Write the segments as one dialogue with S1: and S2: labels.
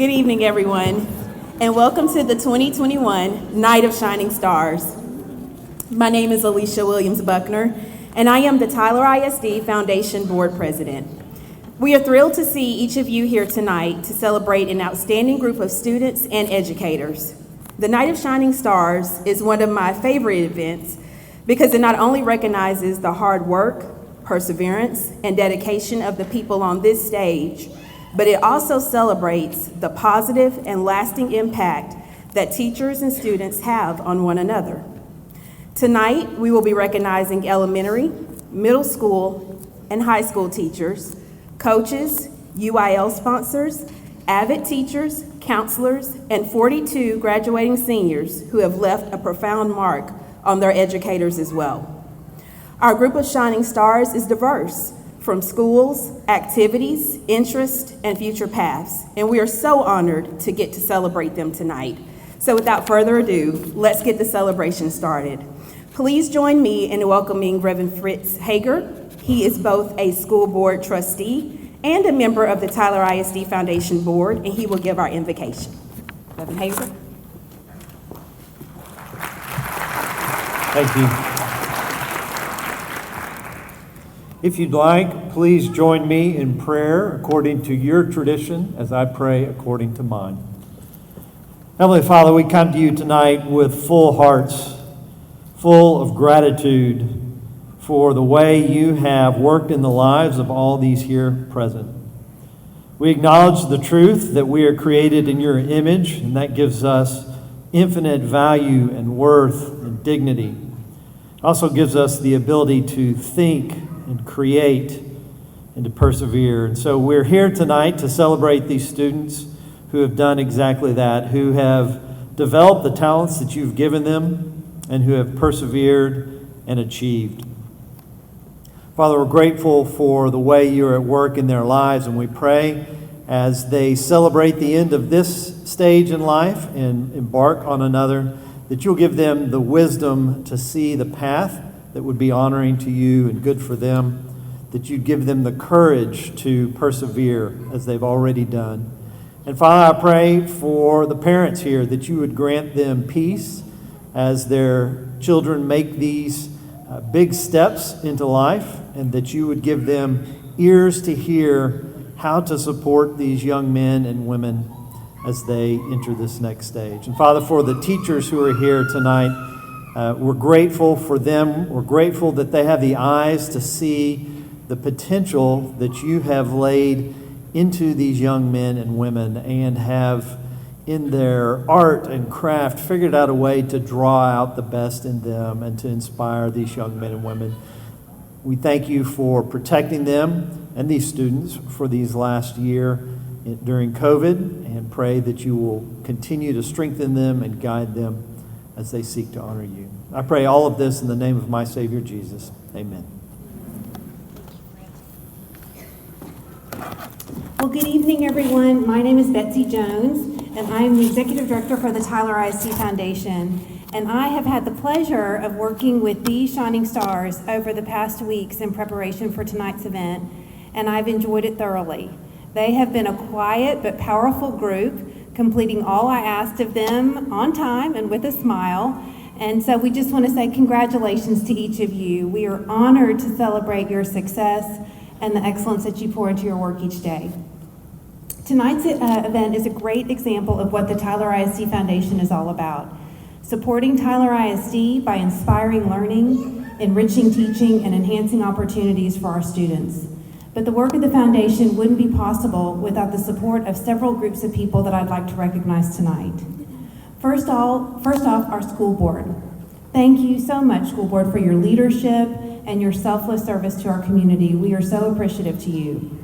S1: Good evening, everyone, and welcome to the 2021 Night of Shining Stars. My name is Alicia Williams-Buckner, and I am the Tyler ISD Foundation Board President. We are thrilled to see each of you here tonight to celebrate an outstanding group of students and educators. The Night of Shining Stars is one of my favorite events because it not only recognizes the hard work, perseverance, and dedication of the people on this stage, but it also celebrates the positive and lasting impact that teachers and students have on one another. Tonight, we will be recognizing elementary, middle school, and high school teachers, coaches, UIL sponsors, avid teachers, counselors, and 42 graduating seniors who have left a profound mark on their educators as well. Our group of shining stars is diverse, from schools, activities, interests, and future paths, and we are so honored to get to celebrate them tonight. So without further ado, let's get the celebration started. Please join me in welcoming Reverend Fritz Hager. He is both a school board trustee and a member of the Tyler ISD Foundation Board, and he will give our invocation. Reverend Hager.
S2: Thank you. If you'd like, please join me in prayer according to your tradition as I pray according to mine. Heavenly Father, we come to you tonight with full hearts, full of gratitude for the way you have worked in the lives of all these here present. We acknowledge the truth that we are created in your image, and that gives us infinite value and worth and dignity. It also gives us the ability to think and create and to persevere. And so we're here tonight to celebrate these students who have done exactly that, who have developed the talents that you've given them and who have persevered and achieved. Father, we're grateful for the way you're at work in their lives, and we pray as they celebrate the end of this stage in life and embark on another, that you'll give them the wisdom to see the path that would be honoring to you and good for them, that you'd give them the courage to persevere as they've already done. And Father, I pray for the parents here that you would grant them peace as their children make these big steps into life, and that you would give them ears to hear how to support these young men and women as they enter this next stage. And Father, for the teachers who are here tonight, we're grateful for them. We're grateful that they have the eyes to see the potential that you have laid into these young men and women, and have in their art and craft figured out a way to draw out the best in them and to inspire these young men and women. We thank you for protecting them and these students for these last year during COVID, and pray that you will continue to strengthen them and guide them as they seek to honor you. I pray all of this in the name of my Savior Jesus. Amen.
S3: Well, good evening, everyone. My name is Betsy Jones, and I am the Executive Director for the Tyler ISD Foundation. And I have had the pleasure of working with these shining stars over the past weeks in preparation for tonight's event, and I've enjoyed it thoroughly. They have been a quiet but powerful group, completing all I asked of them on time and with a smile. And so we just want to say congratulations to each of you. We are honored to celebrate your success and the excellence that you pour into your work each day. Tonight's event is a great example of what the Tyler ISD Foundation is all about. Supporting Tyler ISD by inspiring learning, enriching teaching, and enhancing opportunities for our students. But the work of the foundation wouldn't be possible without the support of several groups of people that I'd like to recognize tonight. First off, our school board. Thank you so much, school board, for your leadership and your selfless service to our community. We are so appreciative to you.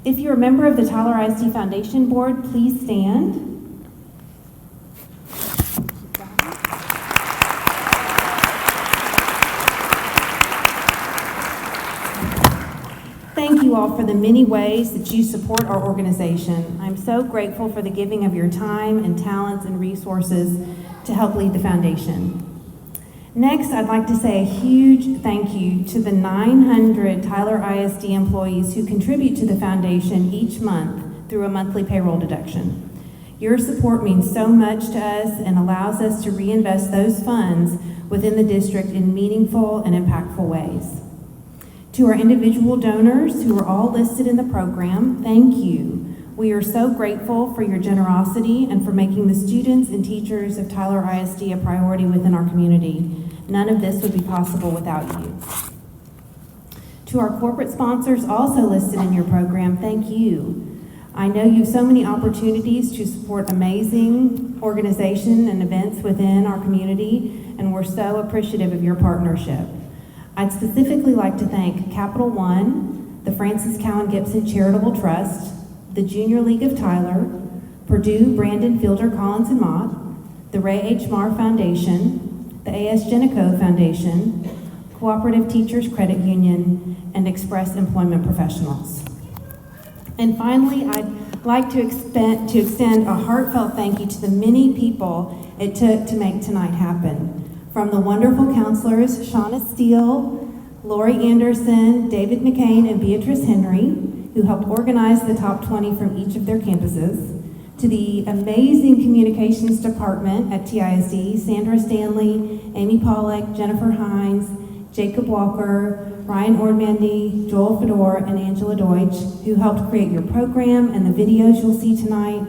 S3: If you're a member of the Tyler ISD Foundation Board, please stand. Thank you all for the many ways that you support our organization. I'm so grateful for the giving of your time and talents and resources to help lead the foundation. Next, I'd like to say a huge thank you to the 900 Tyler ISD employees who contribute to the foundation each month through a monthly payroll deduction. Your support means so much to us and allows us to reinvest those funds within the district in meaningful and impactful ways. To our individual donors who are all listed in the program, thank you. We are so grateful for your generosity and for making the students and teachers of Tyler ISD a priority within our community. None of this would be possible without you. To our corporate sponsors also listed in your program, thank you. I know you have so many opportunities to support amazing organization and events within our community, and we're so appreciative of your partnership. I'd specifically like to thank Capital One, the Francis Cowan Gibson Charitable Trust, the Junior League of Tyler, Purdue, Brandon, Fielder, Collins, and Mott, the Ray H. Marr Foundation, the A.S. Genico Foundation, Cooperative Teachers Credit Union, and Express Employment Professionals. And finally, I'd like to extend a heartfelt thank you to the many people it took to make tonight happen. From the wonderful counselors Shauna Steele, Lori Anderson, David McCain, and Beatrice Henry, who helped organize the top 20 from each of their campuses, to the amazing communications department at TISD, Sandra Stanley, Amy Pollack, Jennifer Hines, Jacob Walker, Ryan Ormandy, Joel Fedor, and Angela Deutsch, who helped create your program and the videos you'll see tonight,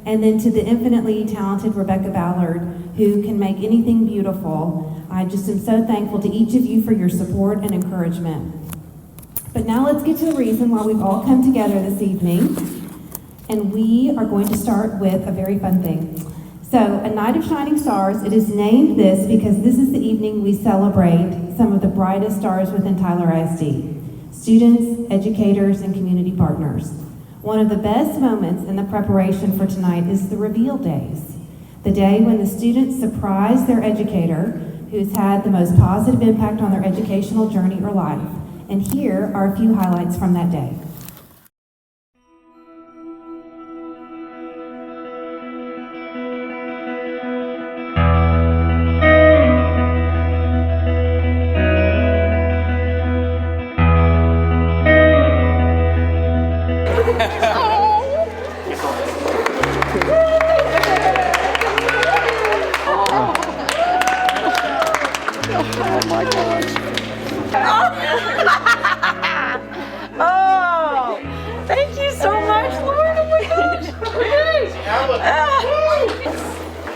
S3: and then to the infinitely talented Rebecca Ballard, who can make anything beautiful. I just am so thankful to each of you for your support and encouragement. But now let's get to the reason why we've all come together this evening, and we are going to start with a very fun thing. So, a Night of Shining Stars, it is named this because this is the evening we celebrate some of the brightest stars within Tyler ISD, students, educators, and community partners. One of the best moments in the preparation for tonight is the reveal days, the day when the students surprise their educator who's had the most positive impact on their educational journey or life. And here are a few highlights from that day.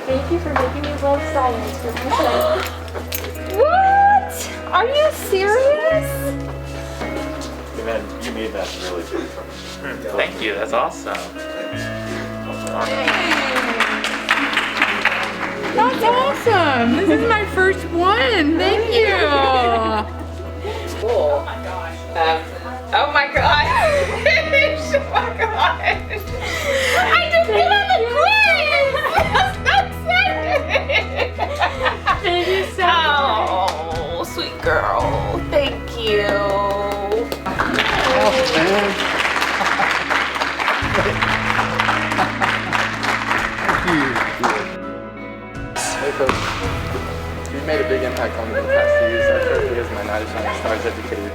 S4: Thank you for making me love science for myself. What? Are you serious?
S5: You made that really good.
S6: Thank you, that's awesome.
S7: That's awesome. This is my first one. Thank you.
S4: Cool. Oh my gosh. Oh my gosh. Oh my gosh. I just did on the quiz. Thank you so much. Oh, sweet girl. Thank you.
S8: Hey Coach, you've made a big impact on me in the past few years. I currently is my Night of Shining Stars educator.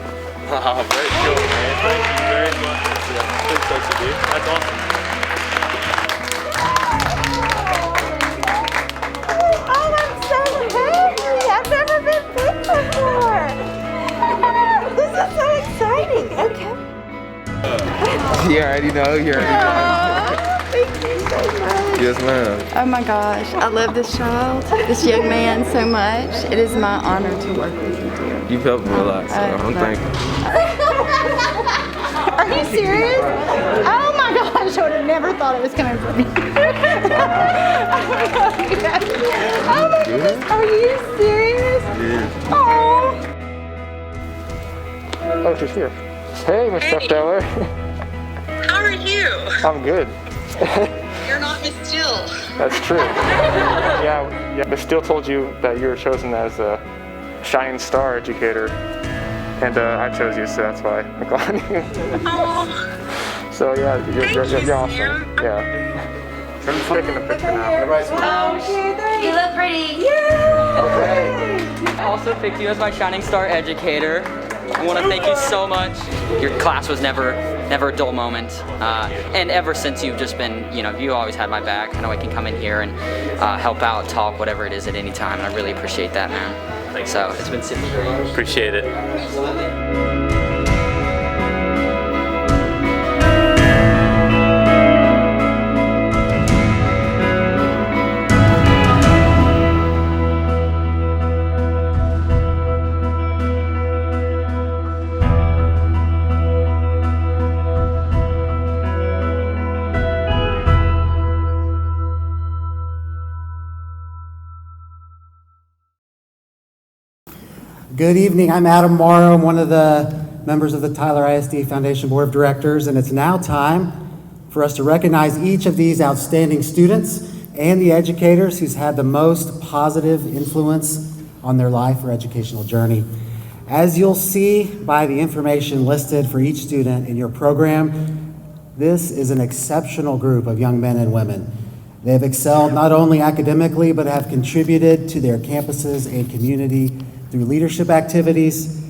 S5: Wow, very cool, man. Thank you very much. Yeah, big thanks to you. That's awesome.
S4: Oh, I'm so happy. I've never been picked before. This is so exciting. Okay.
S8: You already know, you already know.
S4: Thank you so much.
S8: Yes, ma'am.
S7: Oh my gosh, I love this child, this young man so much. It is my honor to work with you, dear.
S8: You've helped me a lot, so I'm thankful.
S4: Are you serious? Oh my gosh, I would have never thought it was coming from me. Oh my goodness, are you serious?
S8: Yeah.
S4: Oh.
S8: Oh, she's here. Hey, Miss Steller.
S9: How are you?
S8: I'm good.
S9: You're not Miss Jill.
S8: That's true. Yeah, Miss Steele told you that you were chosen as a shining star educator, and I chose you, so that's why I'm calling you.
S9: Oh,
S8: So yeah, you're awesome.
S9: Sam.
S8: Yeah. I'm just taking a picture now. Everybody's
S4: You look pretty.
S8: okay.
S10: I also picked you as my Shining Star educator. I want to thank you so much. Your class was never never a dull moment. And ever since you've just been, you always had my back. I know I can come in here and help out, talk, whatever it is at any time, and I really appreciate that, man. So it's been super great.
S5: Appreciate it.
S10: Absolutely.
S11: Good evening. I'm Adam Morrow. I'm one of the members of the Tyler ISD Foundation Board of Directors, and it's now time for us to recognize each of these outstanding students and the educators who's had the most positive influence on their life or educational journey. As you'll see by the information listed for each student in your program, this is an exceptional group of young men and women. They have excelled not only academically, but have contributed to their campuses and community through leadership activities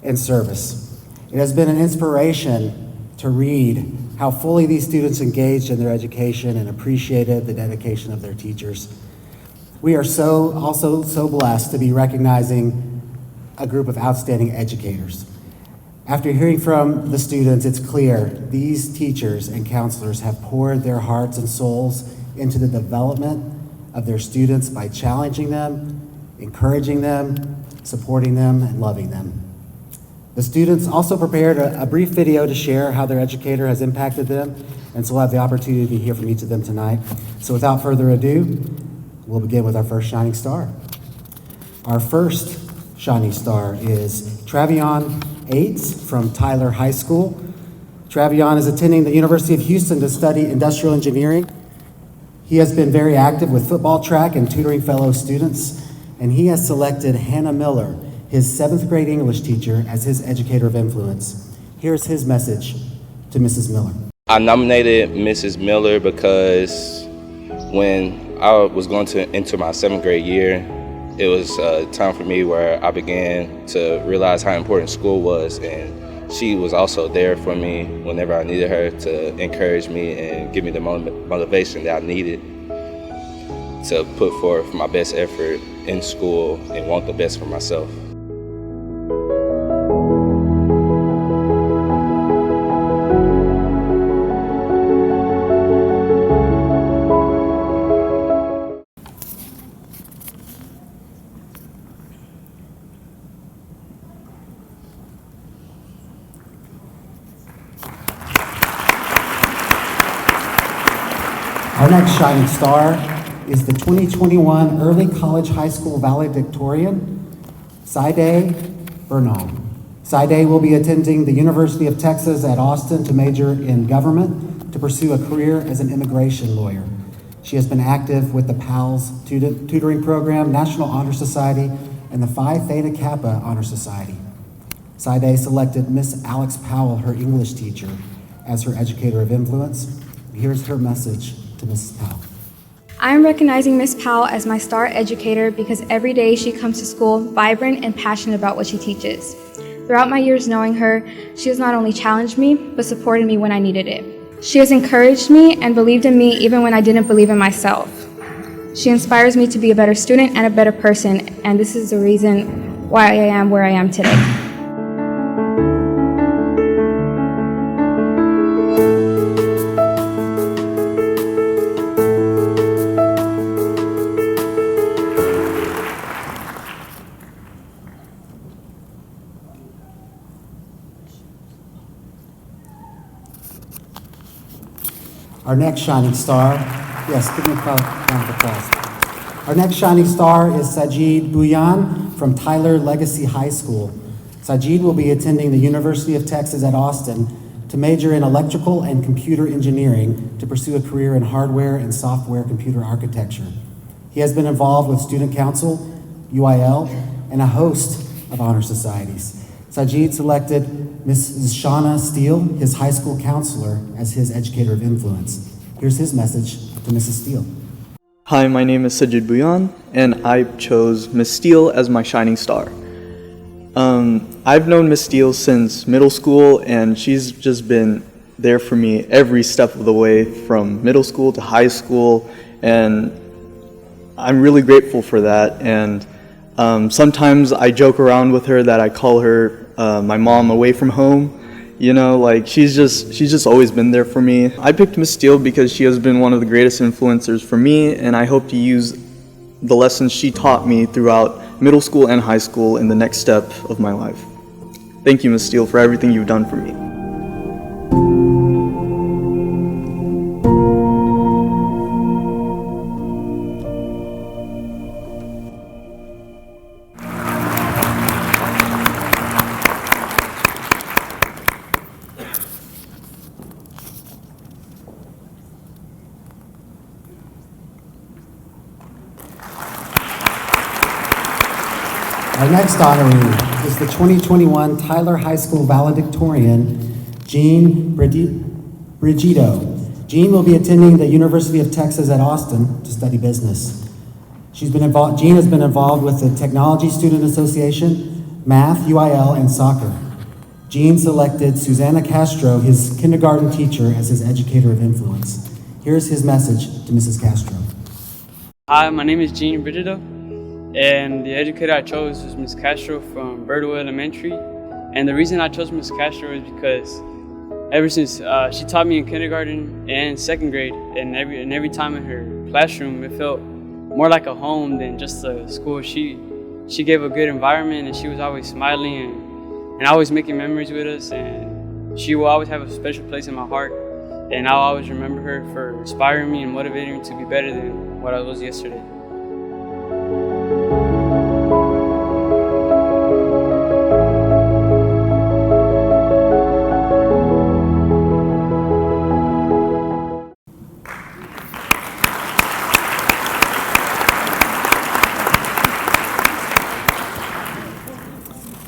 S11: and service. It has been an inspiration to read how fully these students engaged in their education and appreciated the dedication of their teachers. We are also so blessed to be recognizing a group of outstanding educators. After hearing from the students, it's clear these teachers and counselors have poured their hearts and souls into the development of their students by challenging them, encouraging them, supporting them, and loving them. The students also prepared a brief video to share how their educator has impacted them, and so we'll have the opportunity to hear from each of them tonight. So without further ado, we'll begin with our first Shining Star. Our first Shining Star is Travion Aites from Tyler High School. Travion is attending the University of Houston to study industrial engineering. He has been very active with football, track, and tutoring fellow students, and he has selected Hannah Miller, his 7th grade English teacher, as his educator of influence. Here's his message to Mrs. Miller.
S12: I nominated Mrs. Miller because when I was going to enter my 7th grade year, it was a time for me where I began to realize how important school was, and she was also there for me whenever I needed her to encourage me and give me the motivation that I needed to put forth my best effort in school and want the best for myself.
S11: Our next Shining Star is the 2021 Early College High School Valedictorian, Saide Bernal. Saide will be attending the University of Texas at Austin to major in government to pursue a career as an immigration lawyer. She has been active with the PALS tutoring program, National Honor Society, and the Phi Theta Kappa Honor Society. Saide selected Miss Alex Powell, her English teacher, as her educator of influence. Here's her message to Mrs. Powell.
S13: I'm recognizing Miss Powell as my star educator because every day she comes to school vibrant and passionate about what she teaches. Throughout my years knowing her, she has not only challenged me, but supported me when I needed it. She has encouraged me and believed in me even when I didn't believe in myself. She inspires me to be a better student and a better person, and this is the reason why I am where I am today.
S11: Our next Shining Star, yes, give me a round of applause. Our next Shining Star is Sajid Bhuyan from Tyler Legacy High School. Sajid will be attending the University of Texas at Austin to major in electrical and computer engineering to pursue a career in hardware and software computer architecture. He has been involved with Student Council, UIL, and a host of honor societies. Sajid selected Ms. Shauna Steele, his high school counselor, as his educator of influence. Here's his message to Mrs. Steele.
S14: Hi, my name is Sajid Bhuyan, and I chose Ms. Steele as my shining star. I've known Ms. Steele since middle school, and she's just been there for me every step of the way from middle school to high school, and I'm really grateful for that. And sometimes I joke around with her that I call her my mom away from home. You know, like she's just always been there for me. I picked Miss Steele because she has been one of the greatest influencers for me, and I hope to use the lessons she taught me throughout middle school and high school in the next step of my life. Thank you, Miss Steele, for everything you've done for me.
S11: Our next honoree is the 2021 Tyler High School Valedictorian, Jean Regito. Jean will be attending the University of Texas at Austin to study business. Jean has been involved with the Technology Student Association, Math, UIL, and soccer. Jean selected Susanna Castro, his kindergarten teacher, as his educator of influence. Here's his message to Mrs. Castro.
S15: Hi, my name is Jean Regito. And the educator I chose was Ms. Castro from Birdwell Elementary. And the reason I chose Ms. Castro is because ever since she taught me in kindergarten and second grade, and every time in her classroom, it felt more like a home than just a school. She gave a good environment, and she was always smiling and always making memories with us. And she will always have a special place in my heart. And I'll always remember her for inspiring me and motivating me to be better than what I was yesterday.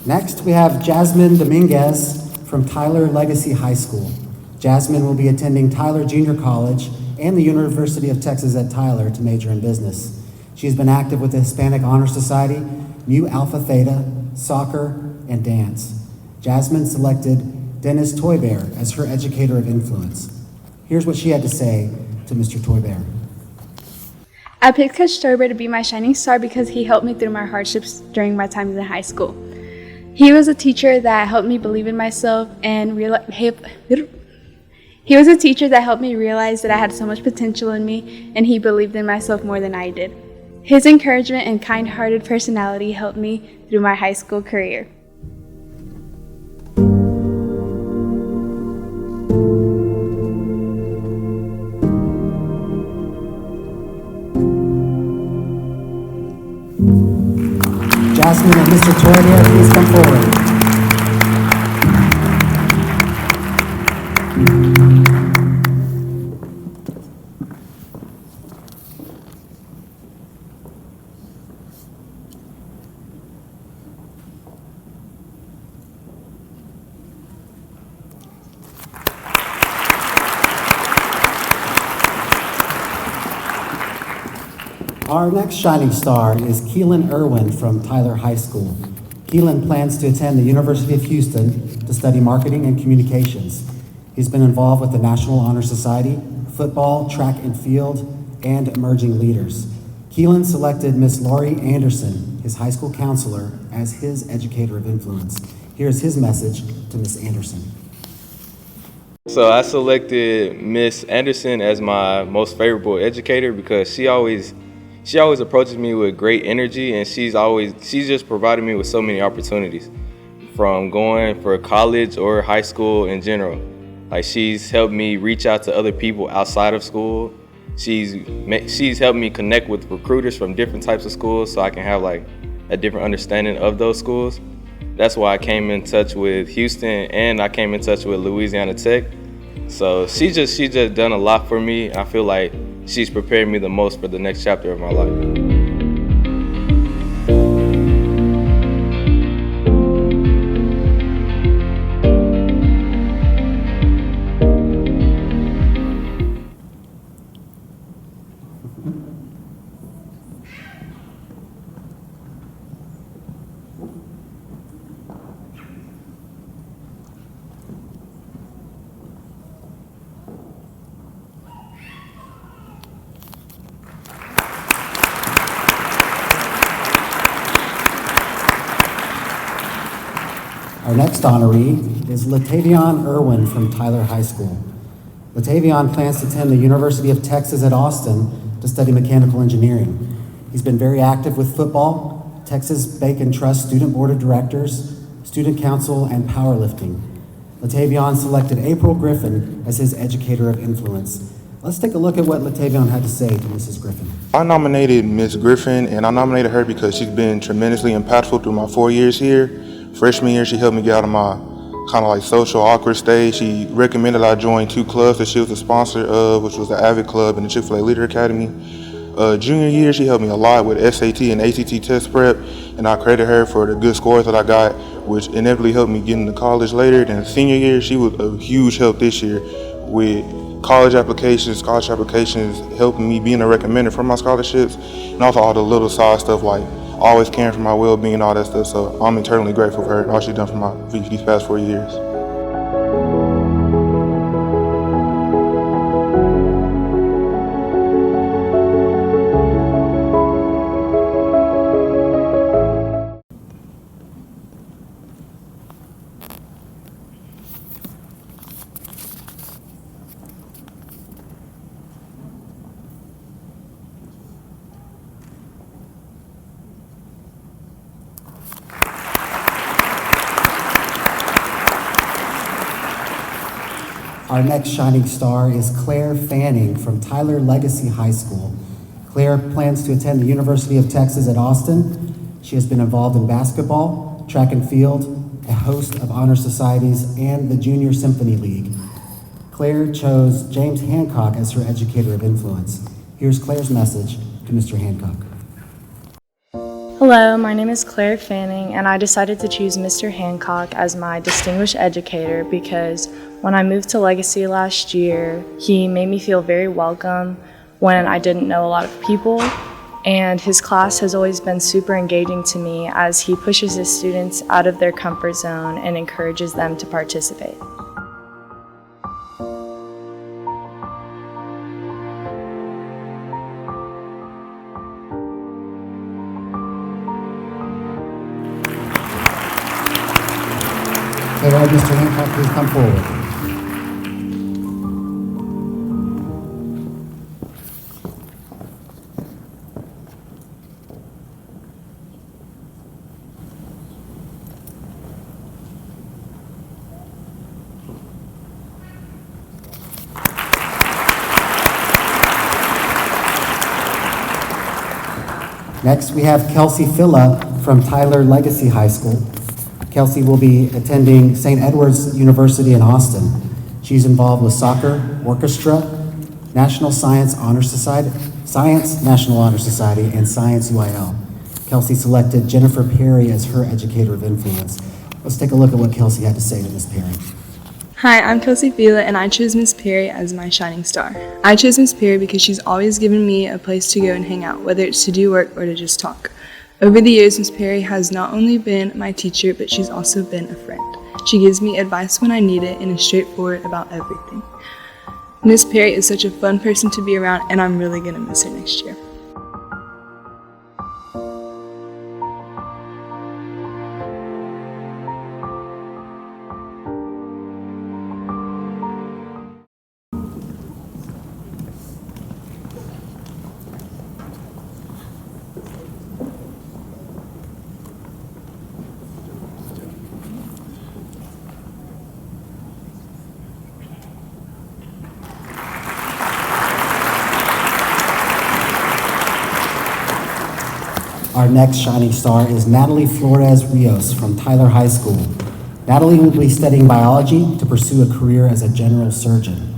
S11: Next, we have Jasmine Dominguez from Tyler Legacy High School. Jasmine will be attending Tyler Junior College and the University of Texas at Tyler to major in business. She's been active with the Hispanic Honor Society, Mu Alpha Theta, soccer, and dance. Jasmine selected Dennis Toybear as her educator of influence. Here's what she had to say to Mr. Toybear.
S13: I picked Coach Toybear to be my shining star because he helped me through my hardships during my time in high school. He was a teacher that helped me believe in myself and he was a teacher that helped me realize that I had so much potential in me, and he believed in myself more than I did. His encouragement and kind-hearted personality helped me through my high school career.
S11: Jasmine and Mr. Toybear, please come forward. Our next shining star is Keelan Irwin from Tyler High School. Keelan plans to attend the University of Houston to study marketing and communications. He's been involved with the National Honor Society, football, track and field, and emerging leaders. Keelan selected Miss Laurie Anderson, his high school counselor, as his educator of influence. Here's his message to Miss Anderson.
S12: So I selected Miss Anderson as my most favorable educator because she always approaches me with great energy, and she's just provided me with so many opportunities from going for college or high school in general. Like, she's helped me reach out to other people outside of school. She's helped me connect with recruiters from different types of schools so I can have like a different understanding of those schools. That's why I came in touch with Houston, and I came in touch with Louisiana Tech. So she just done a lot for me. I feel like she's prepared me the most for the next chapter of my life.
S11: Our next honoree is Lataveon Irwin from Tyler High School. Lataveon plans to attend the University of Texas at Austin to study mechanical engineering. He's been very active with football, Texas Bacon Trust Student Board of Directors, Student Council, and powerlifting. Lataveon selected April Griffin as his Educator of Influence. Let's take a look at what Lataveon had to say to Mrs. Griffin.
S16: I nominated Miss Griffin, and I nominated her because she's been tremendously impactful through my 4 years here. Freshman year, she helped me get out of my kind of like social awkward stage. She recommended I join 2 clubs that she was a sponsor of, which was the Avid Club and the Chick-fil-A Leader Academy. Junior year, she helped me a lot with SAT and ACT test prep, and I credit her for the good scores that I got, which inevitably helped me get into college later. Then senior year, she was a huge help this year with college applications, helping me being a recommender for my scholarships, and also all the little side stuff like always caring for my well-being, all that stuff. So I'm eternally grateful for her and all she's done for these past 4 years.
S11: Our next shining star is Claire Fanning from Tyler Legacy High School. Claire plans to attend the University of Texas at Austin. She has been involved in basketball, track and field, a host of honor societies, and the Junior Symphony League. Claire chose James Hancock as her Educator of Influence. Here's Claire's message to Mr. Hancock.
S17: Hello, my name is Claire Fanning, and I decided to choose Mr. Hancock as my distinguished educator because when I moved to Legacy last year, he made me feel very welcome when I didn't know a lot of people, and his class has always been super engaging to me as he pushes his students out of their comfort zone and encourages them to participate.
S11: Could I have Mr. Hancock please come forward? Next, we have Kelsey Phillip from Tyler Legacy High School. Kelsey will be attending St. Edward's University in Austin. She's involved with soccer, orchestra, National Science Honor Society, Science National Honor Society, and Science UIL. Kelsey selected Jennifer Perry as her Educator of Influence. Let's take a look at what Kelsey had to say to Ms. Perry.
S18: Hi, I'm Kelsey Fila, and I chose Miss Perry as my shining star. I chose Miss Perry because she's always given me a place to go and hang out, whether it's to do work or to just talk. Over the years, Miss Perry has not only been my teacher, but she's also been a friend. She gives me advice when I need it and is straightforward about everything. Miss Perry is such a fun person to be around, and I'm really gonna miss her next year.
S11: Our next shining star is Natalie Flores Rios from Tyler High School. Natalie will be studying biology to pursue a career as a general surgeon.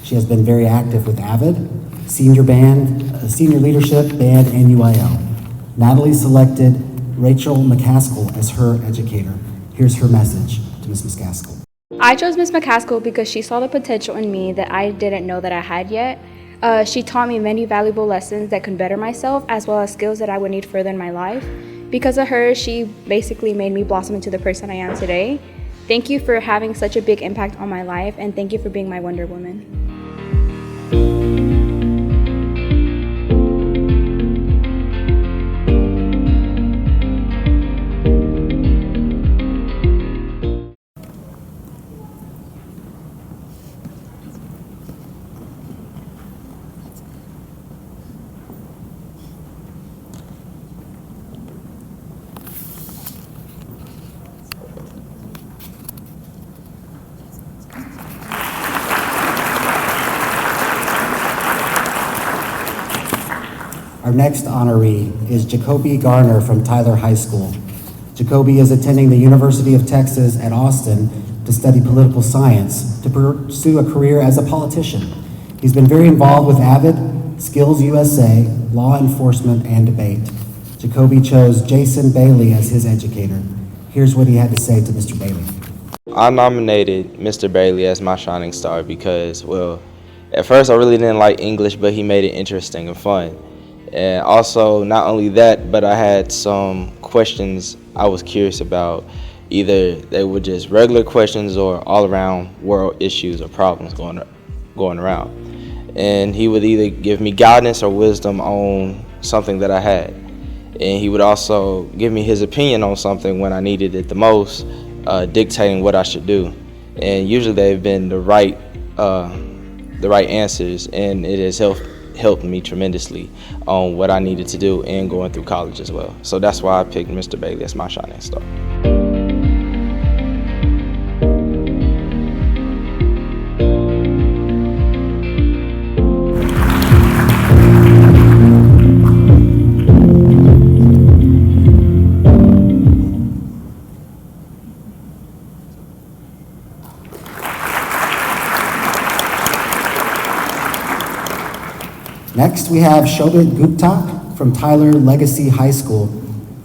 S11: She has been very active with AVID, senior leadership, band, and UIL. Natalie selected Rachel McCaskill as her educator. Here's her message to Ms. McCaskill.
S13: I chose Ms. McCaskill because she saw the potential in me that I didn't know that I had yet. She taught me many valuable lessons that could better myself, as well as skills that I would need further in my life. Because of her, she basically made me blossom into the person I am today. Thank you for having such a big impact on my life, and thank you for being my Wonder Woman.
S11: Our next honoree is Jacoby Garner from Tyler High School. Jacoby is attending the University of Texas at Austin to study political science to pursue a career as a politician. He's been very involved with AVID, Skills USA, law enforcement, and debate. Jacoby chose Jason Bailey as his educator. Here's what he had to say to Mr. Bailey.
S12: I nominated Mr. Bailey as my shining star because, well, at first I really didn't like English, but he made it interesting and fun. And also, not only that, but I had some questions I was curious about. Either they were just regular questions or all around world issues or problems going around. And he would either give me guidance or wisdom on something that I had. And he would also give me his opinion on something when I needed it the most, dictating what I should do. And usually they've been the right answers, and it has helped me tremendously on what I needed to do and going through college as well. So that's why I picked Mr. Bailey as my shining star.
S11: Next, we have Shobha Gupta from Tyler Legacy High School.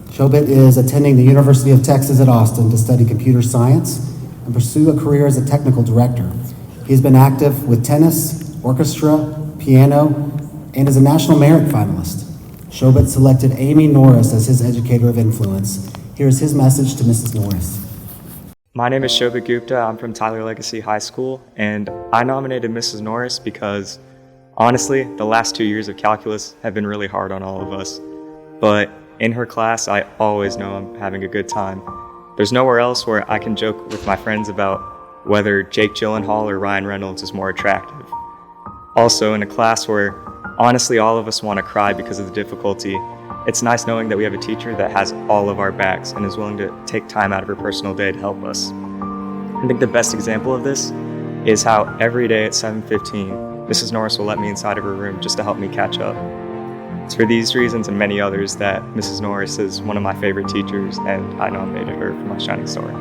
S11: Shobha is attending the University of Texas at Austin to study computer science and pursue a career as a technical director. He's been active with tennis, orchestra, piano, and is a national merit finalist. Shobha selected Amy Norris as his educator of influence. Here's his message to Mrs. Norris.
S19: My name is Shobha Gupta. I'm from Tyler Legacy High School, and I nominated Mrs. Norris because honestly, the last 2 years of calculus have been really hard on all of us. But in her class, I always know I'm having a good time. There's nowhere else where I can joke with my friends about whether Jake Gyllenhaal or Ryan Reynolds is more attractive. Also, in a class where honestly all of us want to cry because of the difficulty, it's nice knowing that we have a teacher that has all of our backs and is willing to take time out of her personal day to help us. I think the best example of this is how every day at 7:15, Mrs. Norris will let me inside of her room just to help me catch up. It's for these reasons and many others that Mrs. Norris is one of my favorite teachers, and I nominated her for my shining star.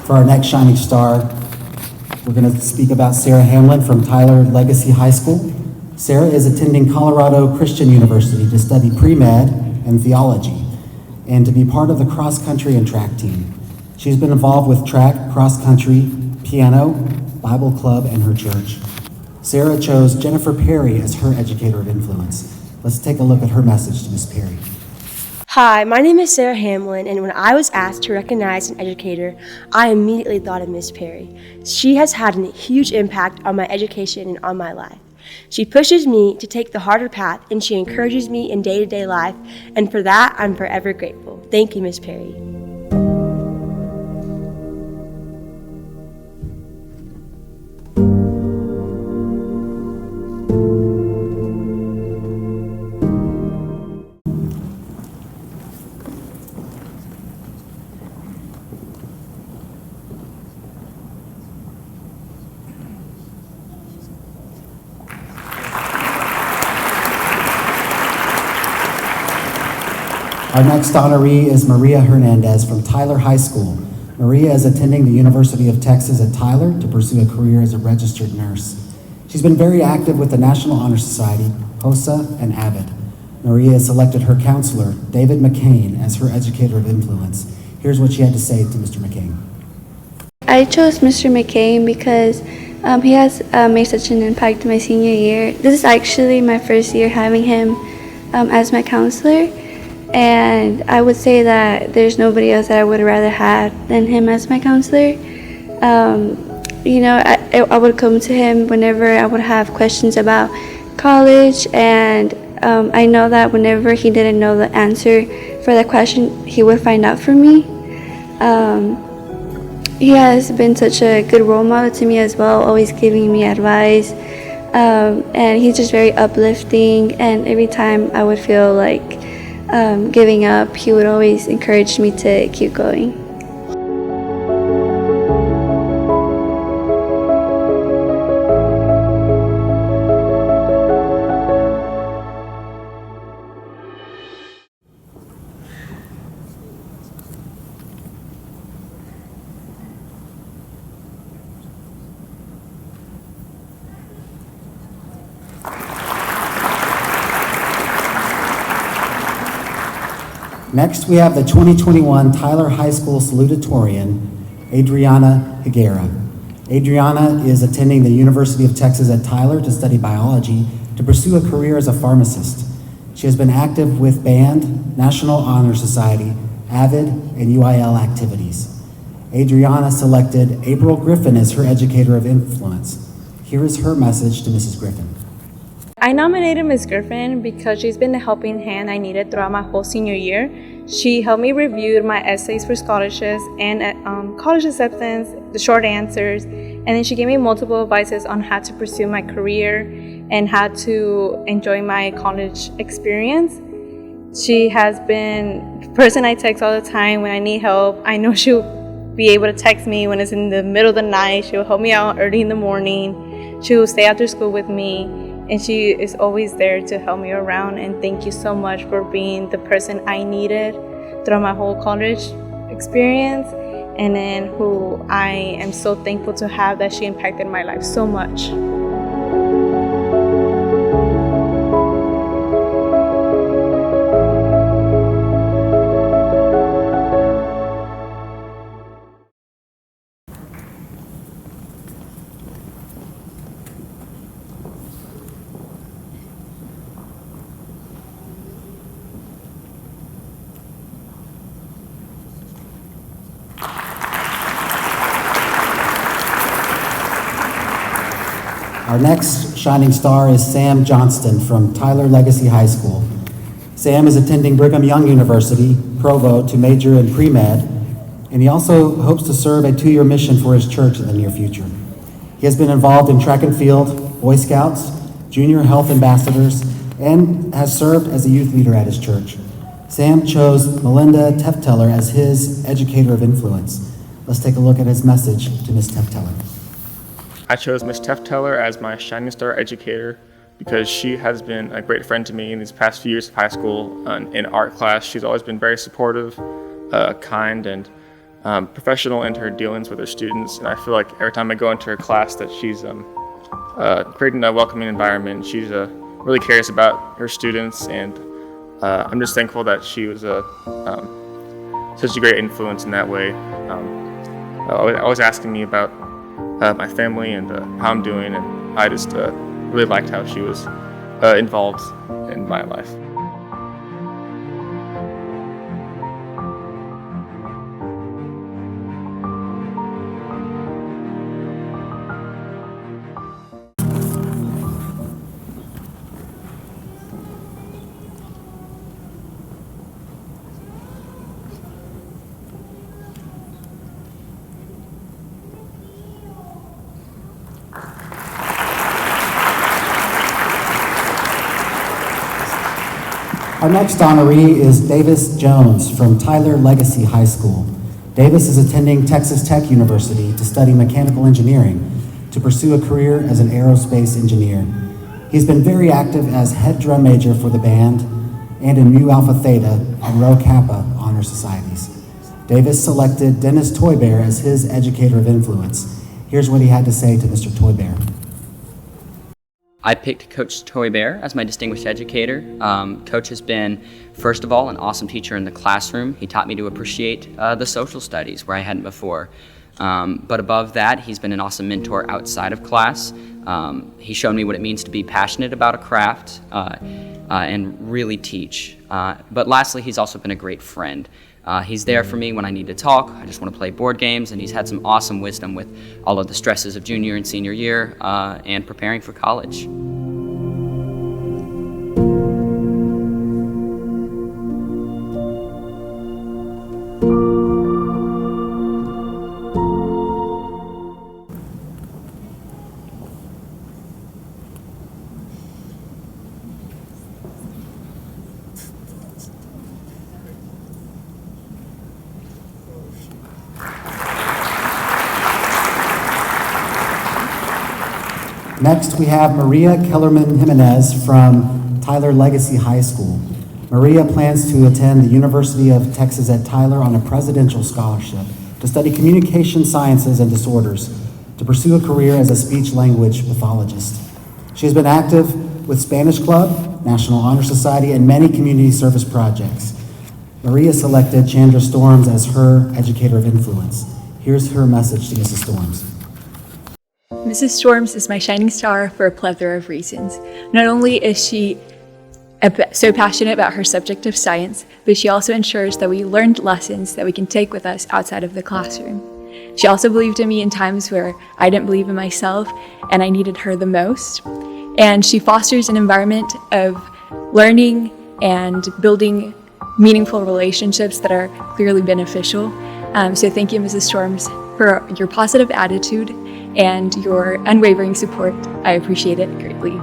S11: For our next shining star, we're going to speak about Sarah Hamlin from Tyler Legacy High School. Sarah is attending Colorado Christian University to study pre-med and theology and to be part of the cross-country and track team. She's been involved with track, cross-country, piano, Bible club, and her church. Sarah chose Jennifer Perry as her educator of influence. Let's take a look at her message to Ms. Perry.
S20: Hi, my name is Sarah Hamlin, and when I was asked to recognize an educator, I immediately thought of Miss Perry. She has had a huge impact on my education and on my life. She pushes me to take the harder path, and she encourages me in day-to-day life, and for that, I'm forever grateful. Thank you, Miss Perry.
S11: Our next honoree is Maria Hernandez from Tyler High School. Maria is attending the University of Texas at Tyler to pursue a career as a registered nurse. She's been very active with the National Honor Society, HOSA, and AVID. Maria has selected her counselor, David McCain, as her educator of influence. Here's what she had to say to Mr. McCain.
S13: I chose Mr. McCain because he has made such an impact my senior year. This is actually my first year having him as my counselor. And I would say that there's nobody else that I would rather have than him as my counselor. I would come to him whenever I would have questions about college and I know that whenever he didn't know the answer for the question, he would find out for me. He has been such a good role model to me as well, always giving me advice. And he's just very uplifting, and every time I would feel like giving up, he would always encourage me to keep going.
S11: Next, we have the 2021 Tyler High School Salutatorian, Adriana Higuera. Adriana is attending the University of Texas at Tyler to study biology to pursue a career as a pharmacist. She has been active with band, National Honor Society, AVID, and UIL activities. Adriana selected April Griffin as her Educator of Influence. Here is her message to Mrs. Griffin.
S21: I nominated Ms. Griffin because she's been the helping hand I needed throughout my whole senior year. She helped me review my essays for scholarships and college acceptance, the short answers, and then she gave me multiple advices on how to pursue my career and how to enjoy my college experience. She has been the person I text all the time when I need help. I know she'll be able to text me when it's in the middle of the night. She'll help me out early in the morning. She'll stay after school with me. And she is always there to help me around, and thank you so much for being the person I needed throughout my whole college experience, and then who I am so thankful to have that she impacted my life so much.
S11: Our next shining star is Sam Johnston from Tyler Legacy High School. Sam is attending Brigham Young University, Provo, to major in pre-med, and he also hopes to serve a 2-year mission for his church in the near future. He has been involved in track and field, Boy Scouts, junior health ambassadors, and has served as a youth leader at his church. Sam chose Melinda Tefteller as his Educator of Influence. Let's take a look at his message to Ms. Tefteller.
S8: I chose Ms. Tefteller as my Shining Star Educator because she has been a great friend to me in these past few years of high school. In art class, she's always been very supportive, kind, and professional in her dealings with her students. And I feel like every time I go into her class that she's creating a welcoming environment. She's really cares about her students, and I'm just thankful that she was such a great influence in that way. Always asking me about my family and how I'm doing, and I just really liked how she was involved in my life.
S11: Our next honoree is Davis Jones from Tyler Legacy High School. Davis is attending Texas Tech University to study mechanical engineering to pursue a career as an aerospace engineer. He's been very active as head drum major for the band and in Mu Alpha Theta and Rho Kappa honor societies. Davis selected Dennis Toybear as his Educator of Influence. Here's what he had to say to Mr. Toybear.
S10: I picked Coach Toybear as my distinguished educator. Coach has been, first of all, an awesome teacher in the classroom. He taught me to appreciate the social studies where I hadn't before. But above that, he's been an awesome mentor outside of class. He showed me what it means to be passionate about a craft and really teach. But lastly, he's also been a great friend. He's there for me when I need to talk. I just want to play board games, and he's had some awesome wisdom with all of the stresses of junior and senior year and preparing for college.
S11: Next, we have Maria Kellerman Jimenez from Tyler Legacy High School. Maria plans to attend the University of Texas at Tyler on a presidential scholarship to study communication sciences and disorders, to pursue a career as a speech-language pathologist. She has been active with Spanish Club, National Honor Society, and many community service projects. Maria selected Chandra Storms as her Educator of Influence. Here's her message to Mrs. Storms.
S1: Mrs. Storms is my shining star for a plethora of reasons. Not only is she so passionate about her subject of science, but she also ensures that we learned lessons that we can take with us outside of the classroom. She also believed in me in times where I didn't believe in myself and I needed her the most. And she fosters an environment of learning and building meaningful relationships that are clearly beneficial. So thank you, Mrs. Storms, for your positive attitude and your unwavering support. I appreciate it greatly.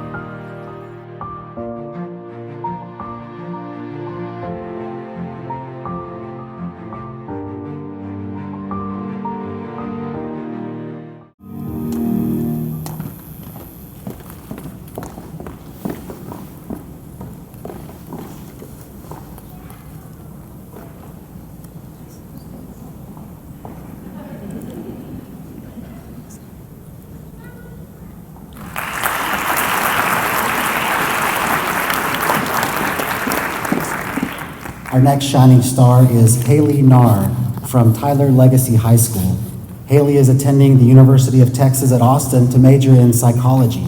S11: Our next shining star is Haley Narr from Tyler Legacy High School. Haley is attending the University of Texas at Austin to major in psychology.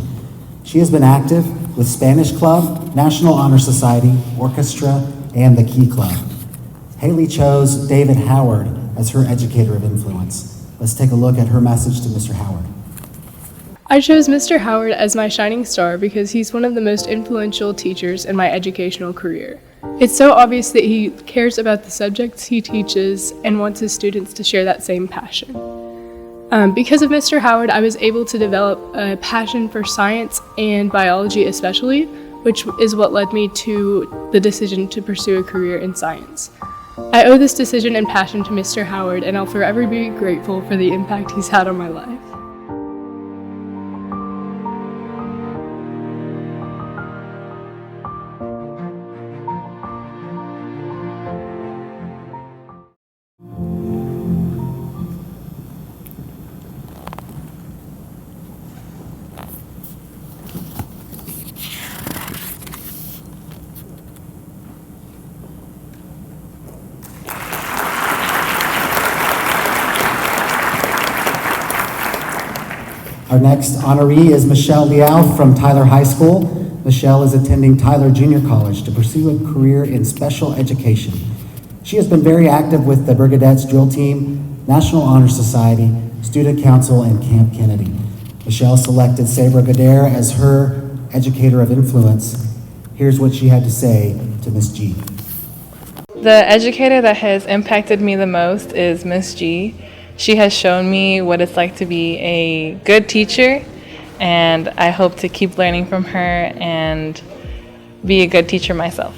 S11: She has been active with Spanish Club, National Honor Society, Orchestra, and the Key Club. Haley chose David Howard as her Educator of Influence. Let's take a look at her message to Mr. Howard.
S22: I chose Mr. Howard as my shining star because he's one of the most influential teachers in my educational career. It's so obvious that he cares about the subjects he teaches and wants his students to share that same passion. Because of Mr. Howard, I was able to develop a passion for science and biology especially, which is what led me to the decision to pursue a career in science. I owe this decision and passion to Mr. Howard, and I'll forever be grateful for the impact he's had on my life.
S11: Our next honoree is Michelle Liao from Tyler High School. Michelle is attending Tyler Junior College to pursue a career in special education. She has been very active with the Brigadettes drill team, National Honor Society, Student Council, and Camp Kennedy. Michelle selected Sabra Gadare as her Educator of Influence. Here's what she had to say to Miss G.
S23: The educator that has impacted me the most is Miss G. She has shown me what it's like to be a good teacher, and I hope to keep learning from her and be a good teacher myself.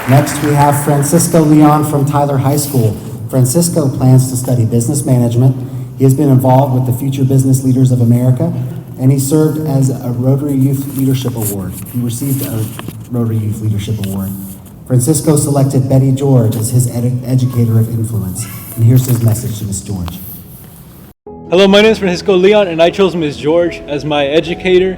S11: Next, we have Francisco Leon from Tyler High School. Francisco plans to study business management. He has been involved with the Future Business Leaders of America, and he served as a Rotary Youth Leadership Award. He received a Rotary Youth Leadership Award. Francisco selected Betty George as his Educator of Influence, and here's his message to Ms. George.
S24: Hello, my name is Francisco Leon, and I chose Ms. George as my educator.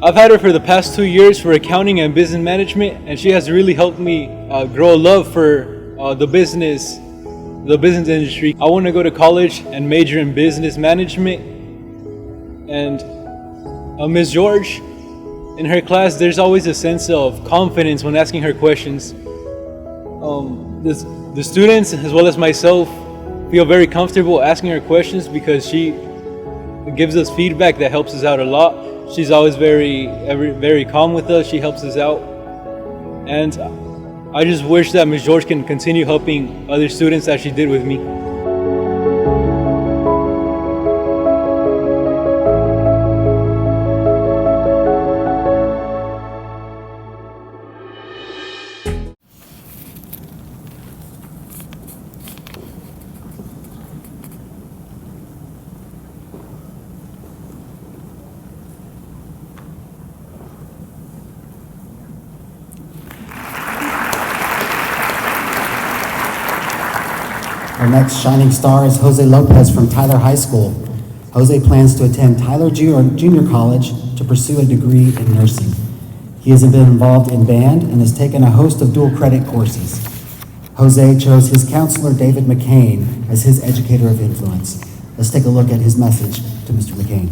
S24: I've had her for the past 2 years for accounting and business management, and she has really helped me grow a love for the business industry. I want to go to college and major in business management. And Ms. George, in her class, there's always a sense of confidence when asking her questions. The students, as well as myself, feel very comfortable asking her questions because she gives us feedback that helps us out a lot. She's always very calm with us. She helps us out. And I just wish that Ms. George can continue helping other students as she did with me.
S11: Our next shining star is Jose Lopez from Tyler High School. Jose plans to attend Tyler Junior College to pursue a degree in nursing. He has been involved in band and has taken a host of dual credit courses. Jose chose his counselor, David McCain, as his educator of influence. Let's take a look at his message to Mr. McCain.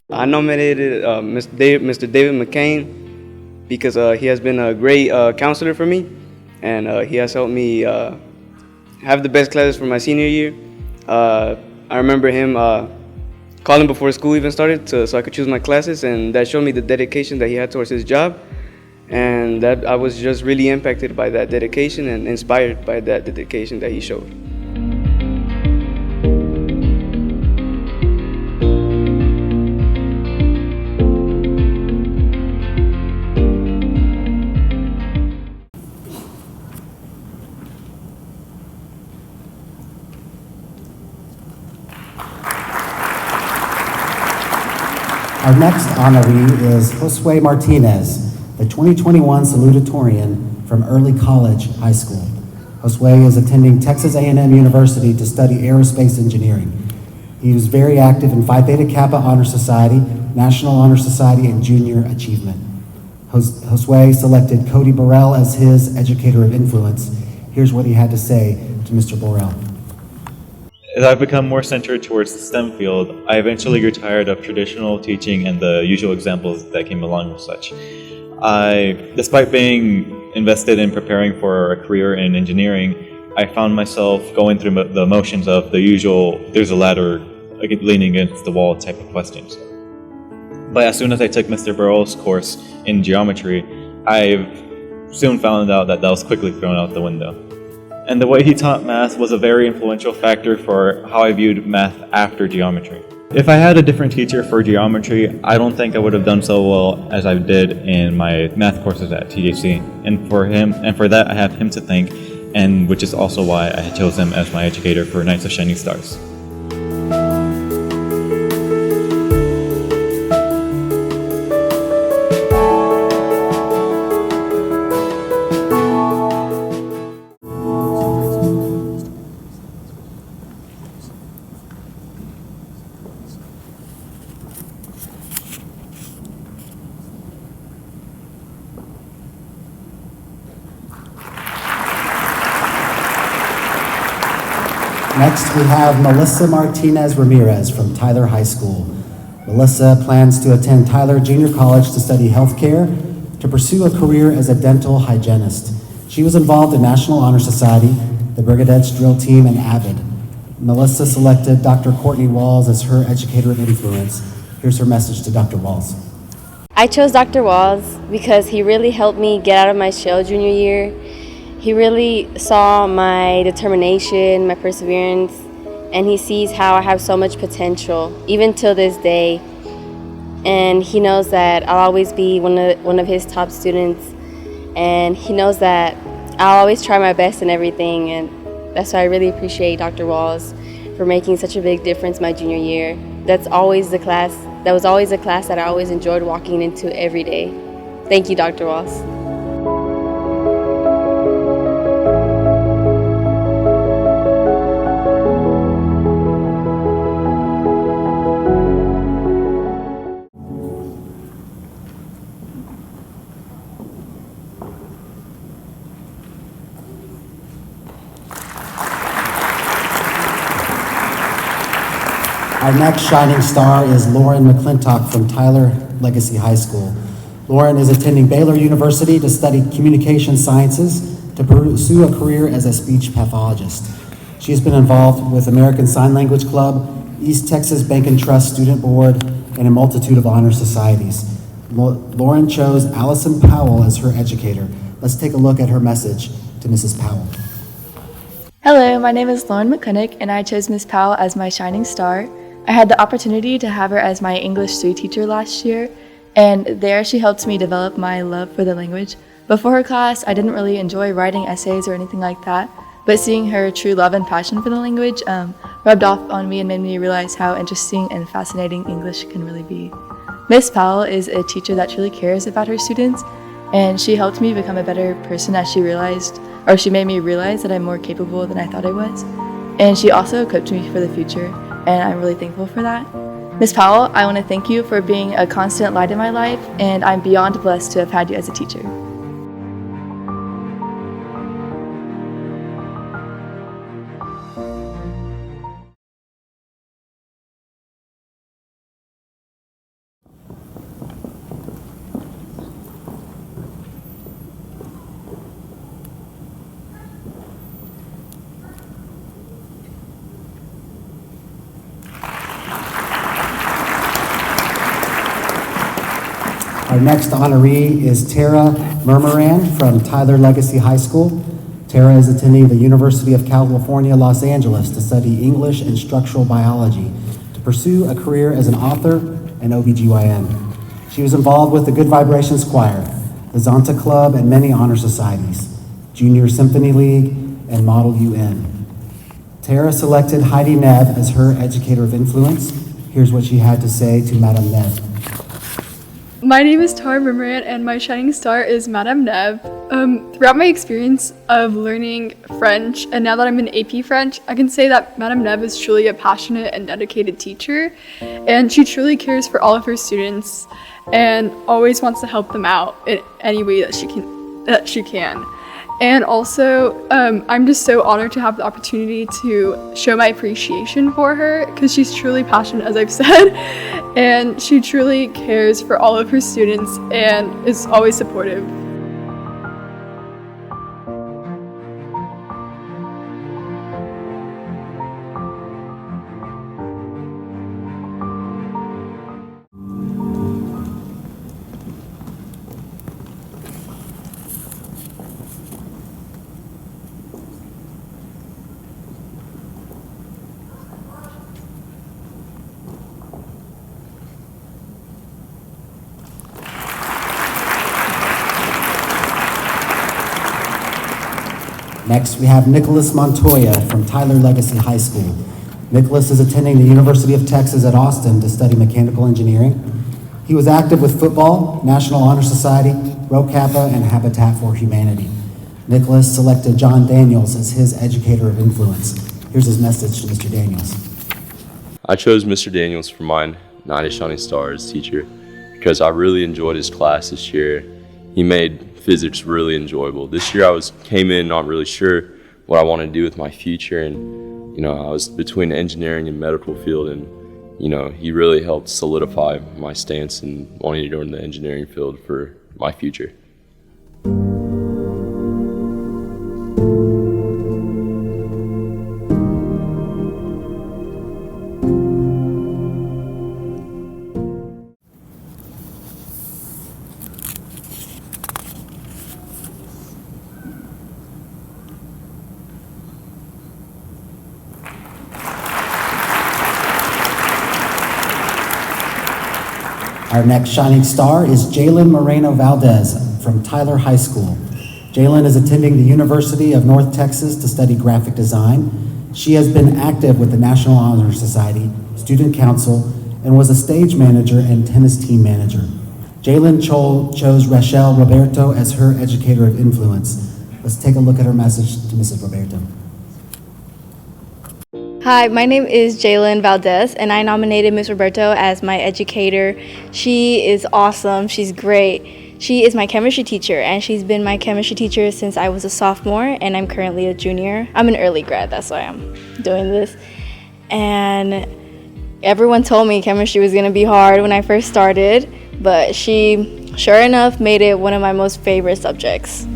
S2: I nominated Mr. David McCain because he has been a great counselor for me, and he has helped me have the best classes for my senior year. I remember him calling before school even started so I could choose my classes, and that showed me the dedication that he had towards his job, and that I was just really impacted by that dedication and inspired by that dedication that he showed.
S11: Our next honoree is Josue Martinez, the 2021 Salutatorian from Early College High School. Josue is attending Texas A&M University to study aerospace engineering. He was very active in Phi Beta Kappa Honor Society, National Honor Society, and Junior Achievement. Josue selected Cody Burrell as his educator of influence. Here's what he had to say to Mr. Burrell.
S3: As I've become more centered towards the STEM field, I eventually grew tired of traditional teaching and the usual examples that came along with such. Despite being invested in preparing for a career in engineering, I found myself going through the motions of the usual, there's a ladder leaning against the wall type of questions. But as soon as I took Mr. Burrell's course in geometry, I soon found out that was quickly thrown out the window. And the way he taught math was a very influential factor for how I viewed math after geometry. If I had a different teacher for geometry, I don't think I would have done so well as I did in my math courses at TJC. And for that, I have him to thank, and which is also why I chose him as my educator for Knights of Shining Stars.
S11: Next, we have Melissa Martinez Ramirez from Tyler High School. Melissa plans to attend Tyler Junior College to study healthcare to pursue a career as a dental hygienist. She was involved in National Honor Society, the Brigadets drill team, and AVID. Melissa selected Dr. Courtney Walls as her educator of influence. Here's her message to Dr. Walls.
S6: I chose Dr. Walls because he really helped me get out of my shell junior year. He really saw my determination, my perseverance, and he sees how I have so much potential, even till this day. And he knows that I'll always be one of his top students, and he knows that I'll always try my best in everything, and that's why I really appreciate Dr. Walls for making such a big difference my junior year. That was always a class that I always enjoyed walking into every day. Thank you, Dr. Walls.
S11: Our next shining star is Lauren Mcclintock from Tyler Legacy High School. Lauren is attending Baylor University to study communication sciences to pursue a career as a speech pathologist. She has been involved with American Sign Language Club, East Texas Bank and Trust Student Board, and a multitude of honor societies. Lauren chose Allison Powell as her educator. Let's take a look at her message to Mrs. Powell.
S4: Hello, my name is Lauren Mcclintock, and I chose Miss Powell as my shining star. I had the opportunity to have her as my English 3 teacher last year, and there she helped me develop my love for the language. Before her class, I didn't really enjoy writing essays or anything like that, but seeing her true love and passion for the language rubbed off on me and made me realize how interesting and fascinating English can really be. Miss Powell is a teacher that truly cares about her students, and she helped me become a better person as she made me realize that I'm more capable than I thought I was. And she also equipped me for the future, and I'm really thankful for that. Miss Powell, I want to thank you for being a constant light in my life, and I'm beyond blessed to have had you as a teacher.
S11: Our next honoree is Tara Murmarand from Tyler Legacy High School. Tara is attending the University of California, Los Angeles to study English and structural biology to pursue a career as an author and OBGYN. She was involved with the Good Vibrations Choir, the Zonta Club, and many honor societies, Junior Symphony League, and Model UN. Tara selected Heidi Nebb as her Educator of Influence. Here's what she had to say to Madame Nebb.
S22: My name is Tara Murmarand, and my shining star is Madame Nebb. Throughout my experience of learning French, and now that I'm in AP French, I can say that Madame Nebb is truly a passionate and dedicated teacher, and she truly cares for all of her students and always wants to help them out in any way that she can. And also, I'm just so honored to have the opportunity to show my appreciation for her, because she's truly passionate, as I've said, and she truly cares for all of her students and is always supportive.
S11: Next, we have Nicholas Montoya from Tyler Legacy High School. Nicholas is attending the University of Texas at Austin to study mechanical engineering. He was active with football, National Honor Society, Rho Kappa, and Habitat for Humanity. Nicholas selected John Daniels as his Educator of Influence. Here's his message to Mr. Daniels.
S5: I chose Mr. Daniels for my Night of Shining Stars teacher because I really enjoyed his class this year. He made physics really enjoyable. This year I came in not really sure what I wanted to do with my future, and I was between the engineering and medical field, and he really helped solidify my stance in wanting to go in the engineering field for my future.
S11: Our next shining star is Jalen Moreno Valdez from Tyler High School. Jalen is attending the University of North Texas to study graphic design. She has been active with the National Honor Society, Student Council, and was a stage manager and tennis team manager. Jalen chose Rachel Roberto as her Educator of Influence. Let's take a look at her message to Mrs. Roberto.
S7: Hi, my name is Jalen Valdez, and I nominated Ms. Roberto as my educator. She is awesome. She's great. She is my chemistry teacher, and she's been my chemistry teacher since I was a sophomore, and I'm currently a junior. I'm an early grad, that's why I'm doing this. And everyone told me chemistry was going to be hard when I first started, but she, sure enough, made it one of my most favorite subjects.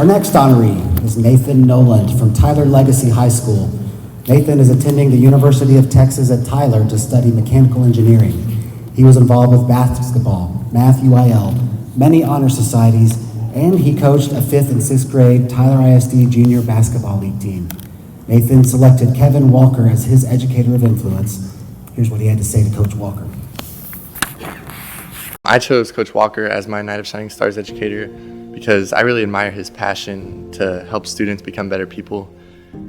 S11: Our next honoree is Nathan Noland from Tyler Legacy High School. Nathan is attending the University of Texas at Tyler to study mechanical engineering. He was involved with basketball, math UIL, many honor societies, and he coached a 5th and 6th grade Tyler ISD Junior Basketball League team. Nathan selected Kevin Walker as his Educator of Influence. Here's what he had to say to Coach Walker.
S9: I chose Coach Walker as my Knight of Shining Stars educator because I really admire his passion to help students become better people.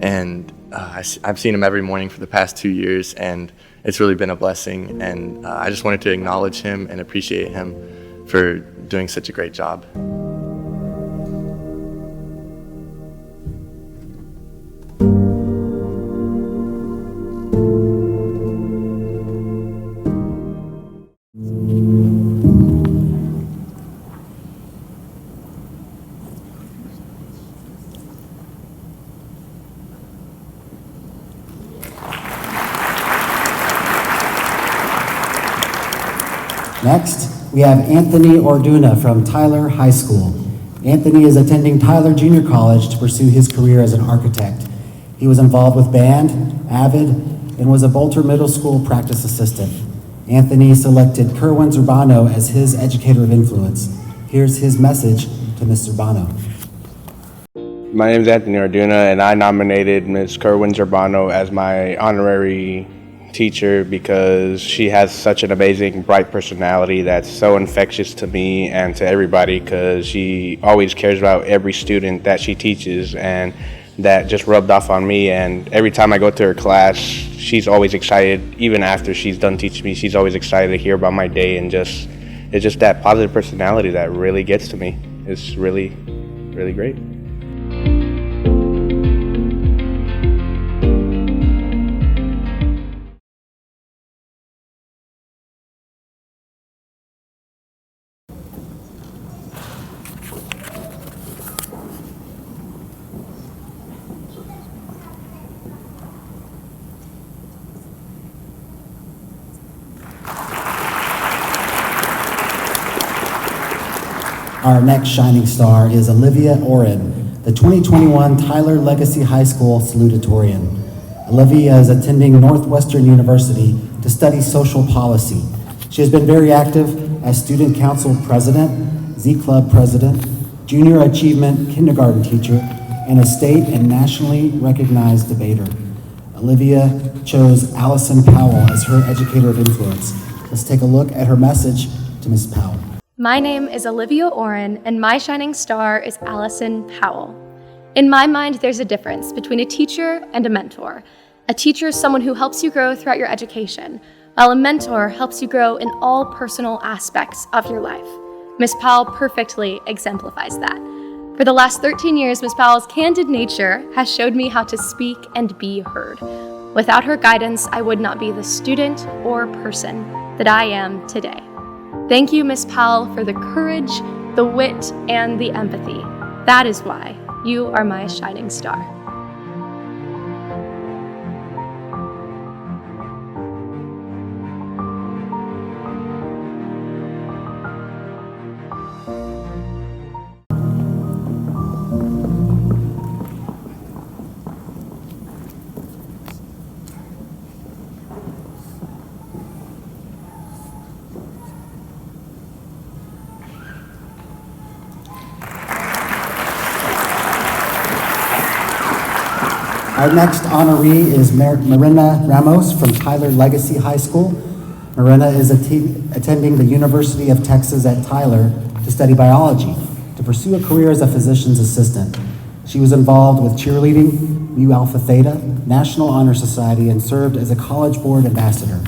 S9: And I've seen him every morning for the past 2 years, and it's really been a blessing. And I just wanted to acknowledge him and appreciate him for doing such a great job.
S11: Next, we have Anthony Orduna from Tyler High School. Anthony is attending Tyler Junior College to pursue his career as an architect. He was involved with band, AVID, and was a Bolter Middle School practice assistant. Anthony selected Kerwin Zurbano as his Educator of Influence. Here's his message to Ms. Zurbano.
S14: My name is Anthony Orduna, and I nominated Ms. Kerwin Zurbano as my honorary teacher because she has such an amazing, bright personality that's so infectious to me and to everybody, because she always cares about every student that she teaches, and that just rubbed off on me. And every time I go to her class, she's always excited. Even after she's done teaching me, she's always excited to hear about my day, and it's just that positive personality that really gets to me. It's really, really great.
S11: Our next shining star is Olivia Oren, the 2021 Tyler Legacy High School Salutatorian. Olivia is attending Northwestern University to study social policy. She has been very active as Student Council President, Z-Club President, Junior Achievement Kindergarten teacher, and a state and nationally recognized debater. Olivia chose Allison Powell as her Educator of Influence. Let's take a look at her message to Ms. Powell.
S15: My name is Olivia Oren, and my shining star is Allison Powell. In my mind, there's a difference between a teacher and a mentor. A teacher is someone who helps you grow throughout your education, while a mentor helps you grow in all personal aspects of your life. Ms. Powell perfectly exemplifies that. For the last 13 years, Ms. Powell's candid nature has showed me how to speak and be heard. Without her guidance, I would not be the student or person that I am today. Thank you, Ms. Powell, for the courage, the wit, and the empathy. That is why you are my shining star.
S11: Our next honoree is Marina Ramos from Tyler Legacy High School. Marina is attending the University of Texas at Tyler to study biology, to pursue a career as a physician's assistant. She was involved with cheerleading, Mu Alpha Theta, National Honor Society, and served as a College Board ambassador.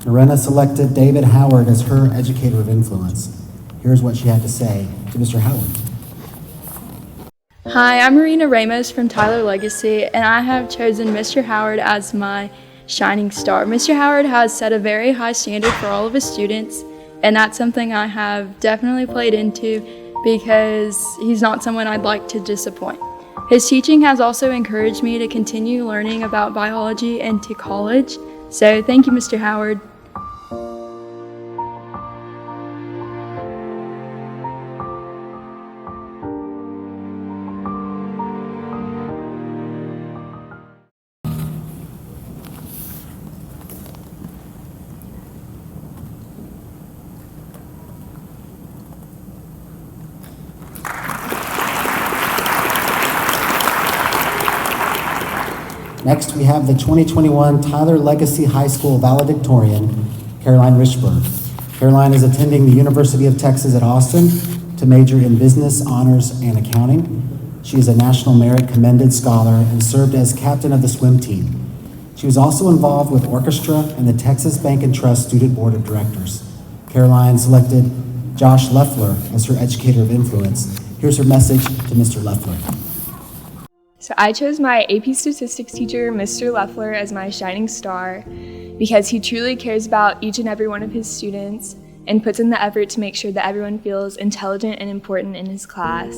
S11: Marina selected David Howard as her Educator of Influence. Here's what she had to say to Mr. Howard.
S4: Hi, I'm Marina Ramos from Tyler Legacy, and I have chosen Mr. Howard as my shining star. Mr. Howard has set a very high standard for all of his students, and that's something I have definitely played into because he's not someone I'd like to disappoint. His teaching has also encouraged me to continue learning about biology into college, so thank you, Mr. Howard.
S11: Next, we have the 2021 Tyler Legacy High School Valedictorian, Caroline Richburg. Caroline is attending the University of Texas at Austin to major in Business, Honors, and Accounting. She is a National Merit Commended Scholar and served as captain of the swim team. She was also involved with orchestra and the Texas Bank and Trust Student Board of Directors. Caroline selected Josh Leffler as her Educator of Influence. Here's her message to Mr. Leffler.
S22: So I chose my AP Statistics teacher, Mr. Leffler, as my shining star because he truly cares about each and every one of his students and puts in the effort to make sure that everyone feels intelligent and important in his class.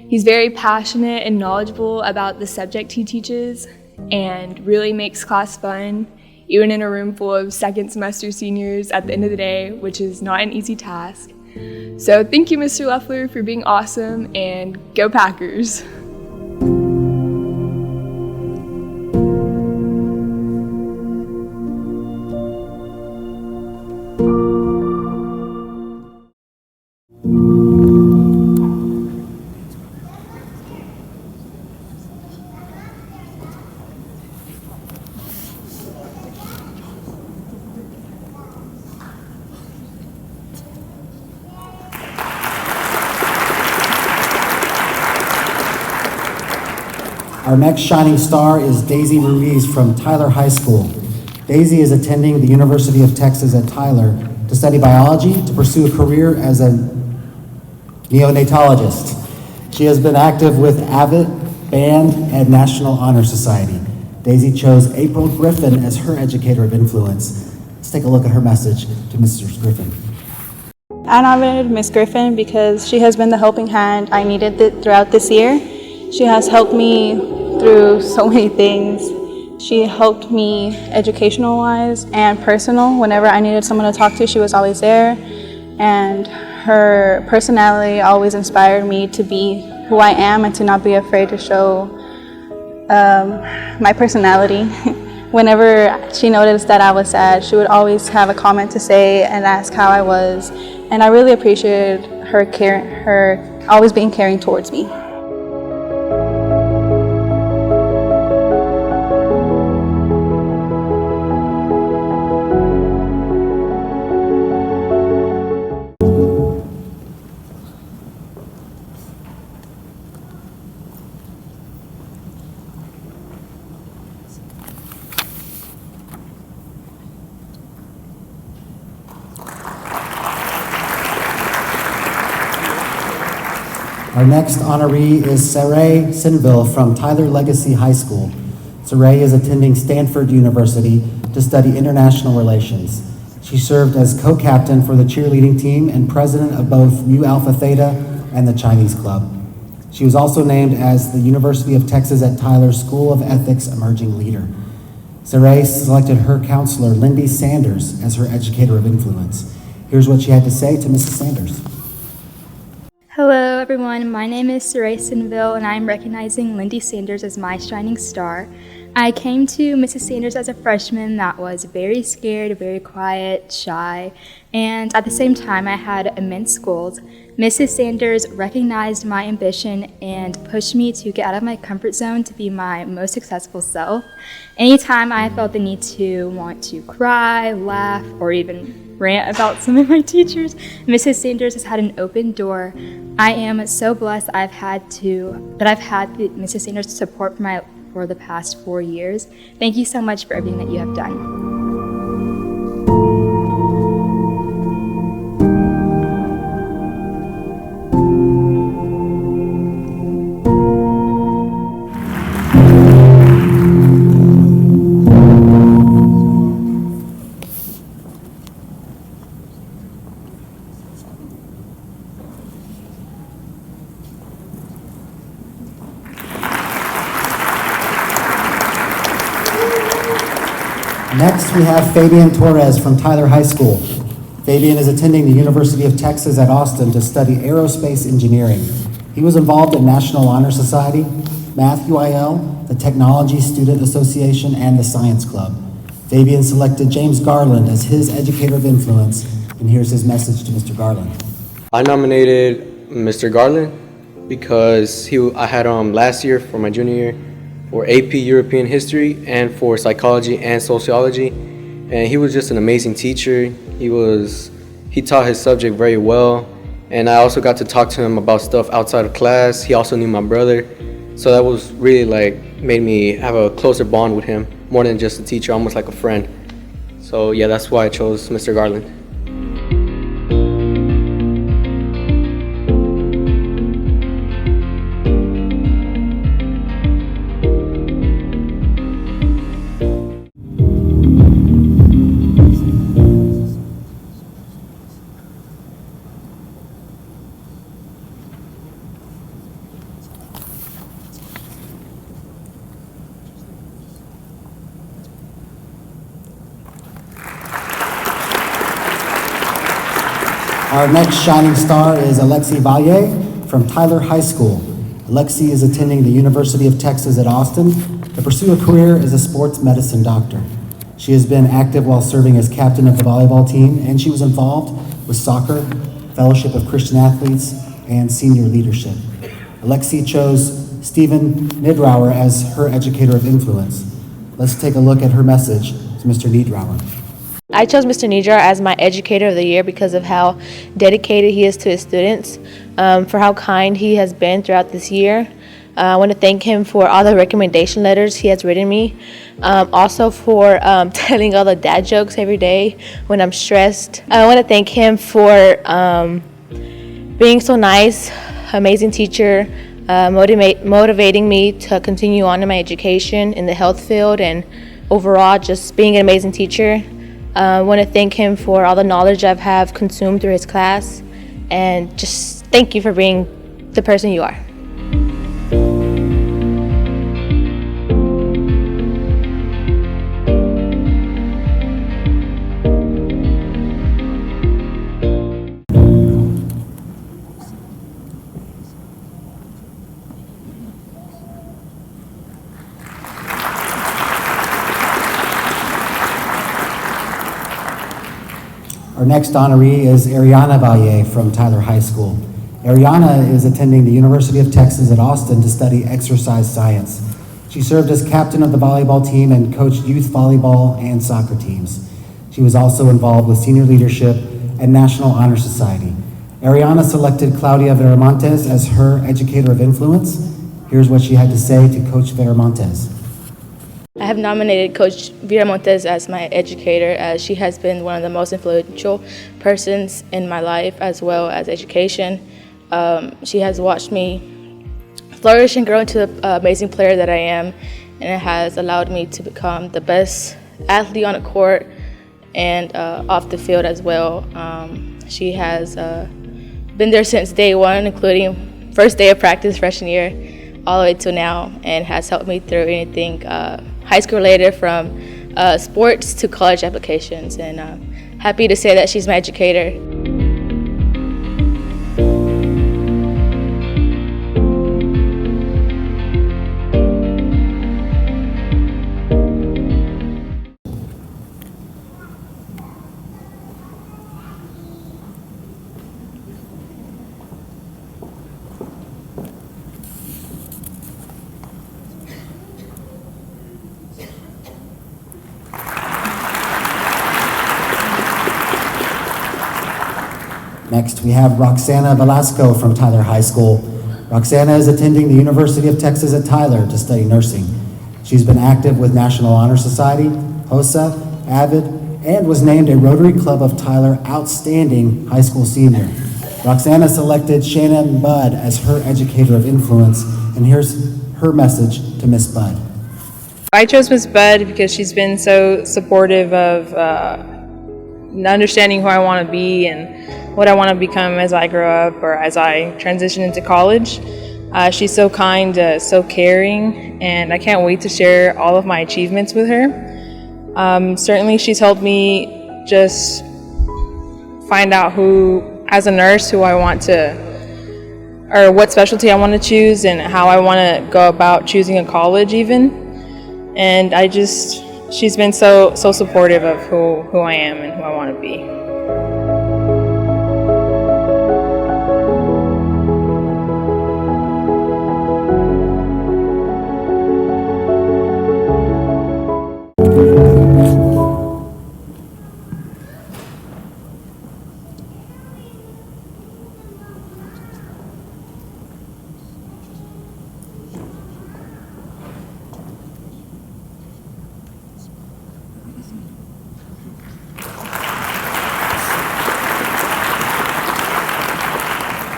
S22: He's very passionate and knowledgeable about the subject he teaches and really makes class fun, even in a room full of second semester seniors at the end of the day, which is not an easy task. So thank you, Mr. Leffler, for being awesome, and go Packers!
S11: Our next shining star is Daisy Ruiz from Tyler High School. Daisy is attending the University of Texas at Tyler to study biology to pursue a career as a neonatologist. She has been active with AVIT, Band, and National Honor Society. Daisy chose April Griffin as her Educator of Influence. Let's take a look at her message to Mrs. Griffin.
S21: I nominated Miss Griffin because she has been the helping hand I needed throughout this year. She has helped me through so many things. She helped me educational-wise and personal. Whenever I needed someone to talk to, she was always there. And her personality always inspired me to be who I am and to not be afraid to show my personality. Whenever she noticed that I was sad, she would always have a comment to say and ask how I was. And I really appreciated her always being caring towards me.
S11: Our next honoree is Saray Sinville from Tyler Legacy High School. Saray is attending Stanford University to study international relations. She served as co-captain for the cheerleading team and president of both Mu Alpha Theta and the Chinese Club. She was also named as the University of Texas at Tyler School of Ethics Emerging Leader. Saray selected her counselor, Lindy Sanders, as her Educator of Influence. Here's what she had to say to Mrs. Sanders.
S13: Hello everyone, my name is Saray Sinville and I'm recognizing Lindy Sanders as my shining star. I came to Mrs. Sanders as a freshman that was very scared, very quiet, shy, and at the same time I had immense goals. Mrs. Sanders recognized my ambition and pushed me to get out of my comfort zone to be my most successful self. Anytime I felt the need to want to cry, laugh, or even rant about some of my teachers, Mrs. Sanders has had an open door. I am so blessed that I've had Mrs. Sanders' support for the past 4 years. Thank you so much for everything that you have done.
S11: Next, we have Fabian Torres from Tyler High School. Fabian is attending the University of Texas at Austin to study aerospace engineering. He was involved in National Honor Society, Math UIL, the Technology Student Association, and the Science Club. Fabian selected James Garland as his Educator of Influence, and here's his message to Mr. Garland.
S12: I nominated Mr. Garland because I had last year for my junior year, for AP European History and for Psychology and Sociology. And he was just an amazing teacher. He taught his subject very well. And I also got to talk to him about stuff outside of class. He also knew my brother. So that was really made me have a closer bond with him, more than just a teacher, almost like a friend. So yeah, that's why I chose Mr. Garland.
S11: Our next shining star is Alexi Valliere from Tyler High School. Alexi is attending the University of Texas at Austin to pursue a career as a sports medicine doctor. She has been active while serving as captain of the volleyball team, and she was involved with soccer, Fellowship of Christian Athletes, and senior leadership. Alexi chose Mr Nidrowan as her Educator of Influence. Let's take a look at her message to Mr. Nidrowan.
S16: I chose Mr. Nidrowan as my Educator of the Year because of how dedicated he is to his students, for how kind he has been throughout this year. I want to thank him for all the recommendation letters he has written me, also for telling all the dad jokes every day when I'm stressed. I want to thank him for being so nice, amazing teacher, motivating me to continue on in my education in the health field, and overall just being an amazing teacher. I want to thank him for all the knowledge I have consumed through his class, and just thank you for being the person you are.
S11: Our next honoree is Adriana Valliere from Tyler High School. Adriana is attending the University of Texas at Austin to study exercise science. She served as captain of the volleyball team and coached youth volleyball and soccer teams. She was also involved with senior leadership and National Honor Society. Adriana selected Claudia Veramontes as her Educator of Influence. Here's what she had to say to Coach Veramontes.
S4: I have nominated Coach Veramontes as my educator, as she has been one of the most influential persons in my life as well as education. She has watched me flourish and grow into the amazing player that I am, and it has allowed me to become the best athlete on the court and off the field as well. She has been there since day one, including first day of practice freshman year, all the way to now, and has helped me through anything high school related, from sports to college applications, and happy to say that she's my educator.
S11: Next, we have Roxanna Velasco from Tyler High School. Roxanna is attending the University of Texas at Tyler to study nursing. She's been active with National Honor Society, HOSA, AVID, and was named a Rotary Club of Tyler Outstanding High School Senior. Roxanna selected Shannon Budd as her Educator of Influence, and here's her message to Miss Budd.
S23: I chose Miss Budd because she's been so supportive of understanding who I want to be and what I want to become as I grow up or as I transition into college. She's so kind, so caring, and I can't wait to share all of my achievements with her. Certainly she's helped me just find out as a nurse, who I want to, or what specialty I want to choose and how I want to go about choosing a college even. And she's been so supportive of who I am and who I want to be.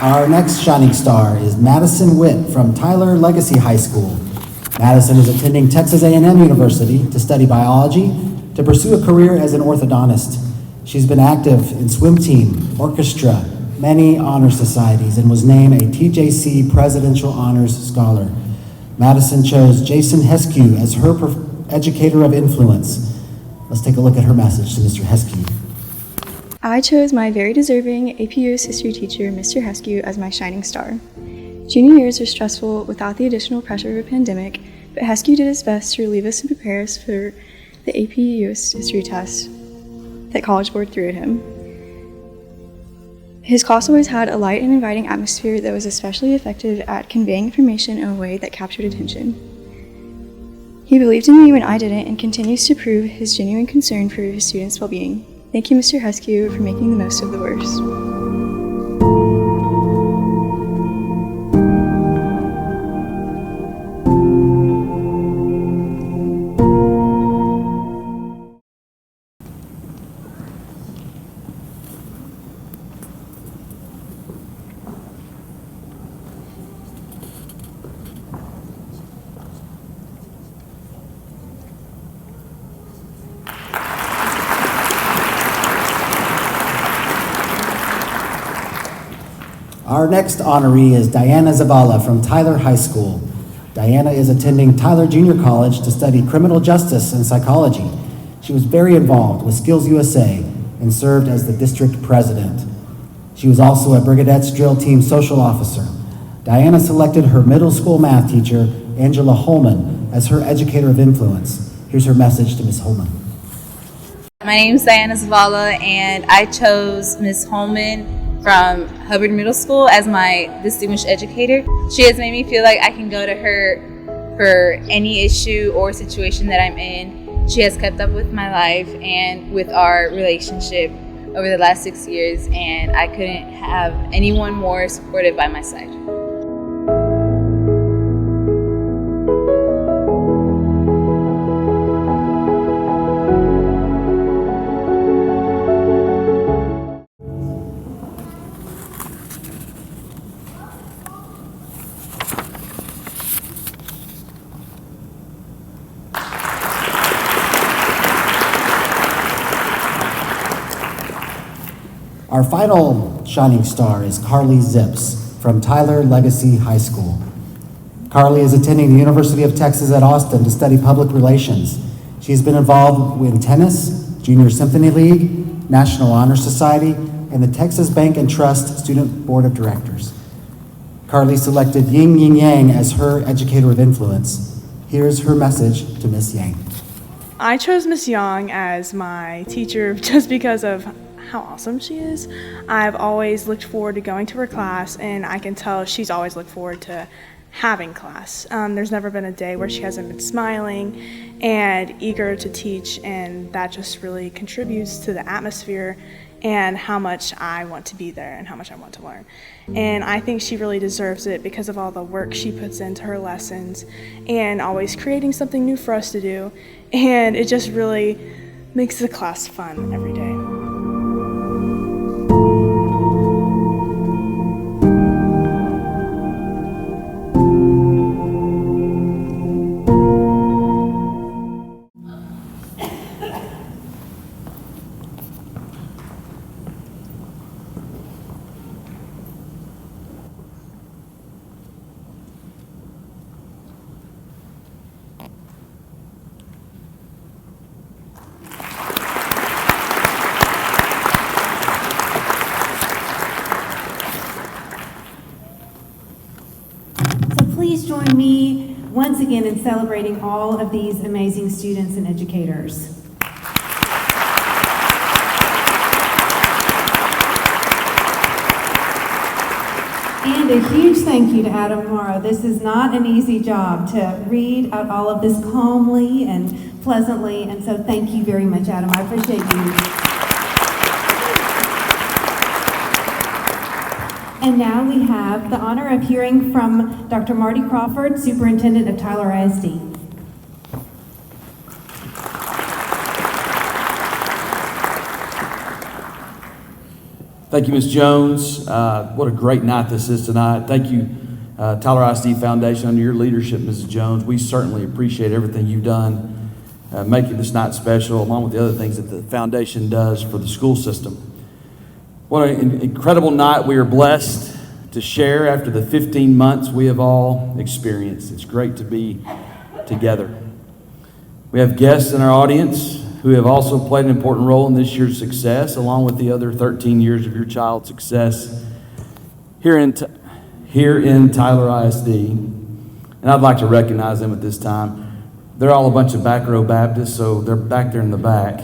S11: Our next shining star is Madison Witt from Tyler Legacy High School. Madison is attending Texas A&M University to study biology to pursue a career as an orthodontist. She's been active in swim team, orchestra, many honor societies, and was named a TJC Presidential Honors Scholar. Madison chose Jason Heskew as her Educator of Influence. Let's take a look at her message to Mr. Heskew.
S4: I chose my very deserving AP US history teacher, Mr. Heskew, as my shining star. Junior years are stressful without the additional pressure of a pandemic, but Heskew did his best to relieve us and prepare us for the AP US history test that College Board threw at him. His class always had a light and inviting atmosphere that was especially effective at conveying information in a way that captured attention. He believed in me when I didn't and continues to prove his genuine concern for his students' well-being. Thank you, Mr. Heskew, for making the most of the worst.
S11: Our next honoree is Diana Zavala from Tyler High School. Diana is attending Tyler Junior College to study criminal justice and psychology. She was very involved with Skills USA and served as the district president. She was also a Brigadette's drill team social officer. Diana selected her middle school math teacher, Angela Holman, as her Educator of Influence. Here's her message to Ms. Holman.
S17: My name is Diana Zavala, and I chose Ms. Holman from Hubbard Middle School as my distinguished educator. She has made me feel like I can go to her for any issue or situation that I'm in. She has kept up with my life and with our relationship over the last 6 years, and I couldn't have anyone more supportive by my side.
S11: Our final shining star is Carly Zips from Tyler Legacy High School. Carly is attending the University of Texas at Austin to study public relations. She's been involved in tennis, Junior Symphony League, National Honor Society, and the Texas Bank and Trust Student Board of Directors. Carly selected Ying Yin Yang as her Educator of Influence. Here's her message to Miss Yang.
S18: I chose Miss Yang as my teacher just because of how awesome she is. I've always looked forward to going to her class, and I can tell she's always looked forward to having class. There's never been a day where she hasn't been smiling and eager to teach, and that just really contributes to the atmosphere and how much I want to be there and how much I want to learn. And I think she really deserves it because of all the work she puts into her lessons and always creating something new for us to do, and it just really makes the class fun every day.
S19: Please join me once again in celebrating all of these amazing students and educators. And a huge thank you to Adam Morrow. This is not an easy job to read out all of this calmly and pleasantly, and so thank you very much, Adam. I appreciate you. And now we have the honor of hearing from Dr. Marty Crawford, Superintendent of Tyler ISD.
S1: Thank you, Ms. Jones. What a great night this is tonight. Thank you, Tyler ISD Foundation, under your leadership, Mrs. Jones. We certainly appreciate everything you've done, making this night special, along with the other things that the foundation does for the school system. What an incredible night we are blessed to share after the 15 months we have all experienced. It's great to be together. We have guests in our audience who have also played an important role in this year's success, along with the other 13 years of your child's success here in Tyler ISD. And I'd like to recognize them at this time. They're all a bunch of back row Baptists, so they're back there in the back.